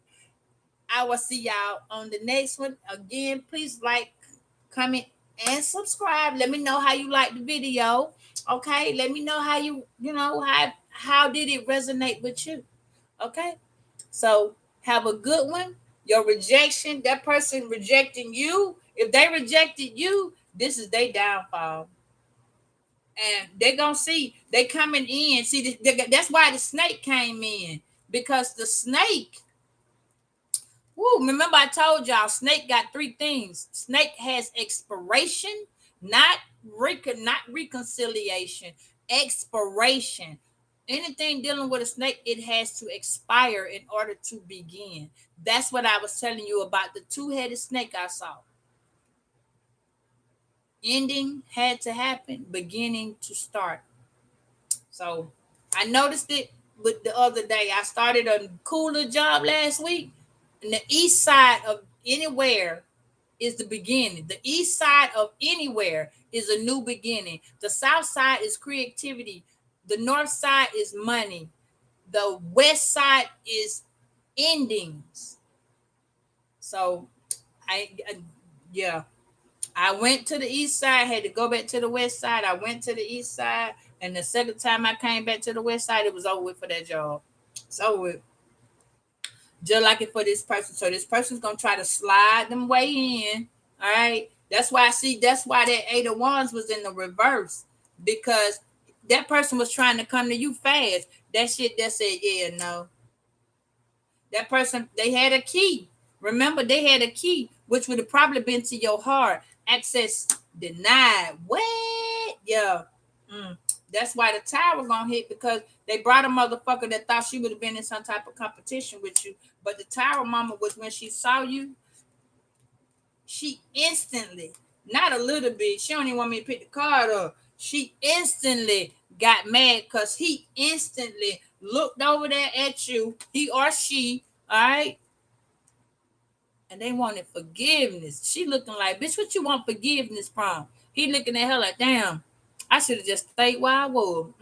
I will see y'all on the next one. Again, please like, comment, and subscribe. Let me know how you like the video. Okay, let me know how how did it resonate with you. Okay, so have a good one. Your rejection, that person rejecting you, if they rejected you, this is their downfall. And they're gonna see they coming in. See, that's why the snake came in, because the snake. Woo, remember I told y'all snake got three things. Snake has expiration, not reconciliation, expiration. Anything dealing with a snake, it has to expire in order to begin. That's what I was telling you about the two-headed snake I saw. Ending had to happen, beginning to start. So I noticed it with the other day. I started a cooler job last week, and the east side of anywhere is the beginning. The east side of anywhere is a new beginning. The south side is creativity. The north side is money. The west side is endings. So I yeah, I went to the east side, had to go back to the west side. I went to the east side, and the second time I came back to the west side, it was over with for that job. It's over with. Just like it for this person. So this person's gonna try to slide them way in. All right. That's why I see that's why that eight of wands was in the reverse. Because that person was trying to come to you fast. That shit that said, yeah, no. That person, they had a key. Remember, they had a key, which would have probably been to your heart. Access denied. What? Yeah. That's why the tower gonna hit, because they brought a motherfucker that thought she would have been in some type of competition with you. But the tower mama was, when she saw you, she instantly, not a little bit, she don't even want me to pick the card up. She instantly got mad because he instantly looked over there at you, he or she, all right? And they wanted forgiveness. She looking like, bitch, what you want forgiveness from? He looking at her like, damn, I should have just stayed where I was.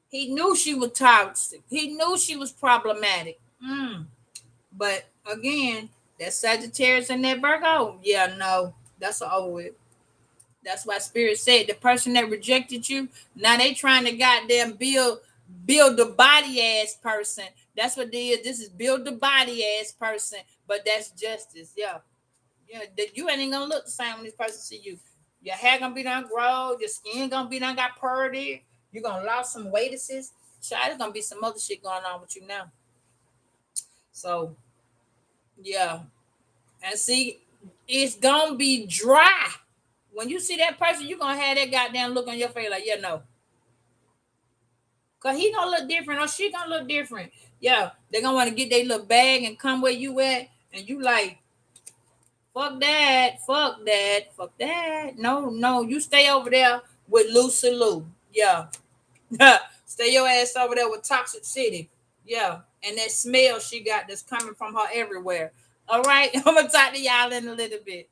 He knew she was toxic. He knew she was problematic. But again, that Sagittarius and that Virgo, yeah, no, that's over with. That's why Spirit said the person that rejected you, now they trying to goddamn build the body ass person. That's what they is. This is build the body ass person, but that's justice. Yeah, yeah. You ain't gonna look the same when this person see you. Your hair gonna be done grow, your skin gonna be done got purdy, you're gonna lose some weight, sis. Child, there's gonna be some other shit going on with you now. So yeah. And see, it's gonna be dry. When you see that person, you're gonna have that goddamn look on your face like, yeah, no. Cause he gonna look different or she gonna look different. Yeah, they're gonna want to get their little bag and come where you at, and you like, fuck that, fuck that, fuck that. No, no, you stay over there with Lucy Lou. Yeah. Stay your ass over there with Toxic City. Yeah. And that smell she got that's coming from her everywhere. All right. I'm gonna talk to y'all in a little bit.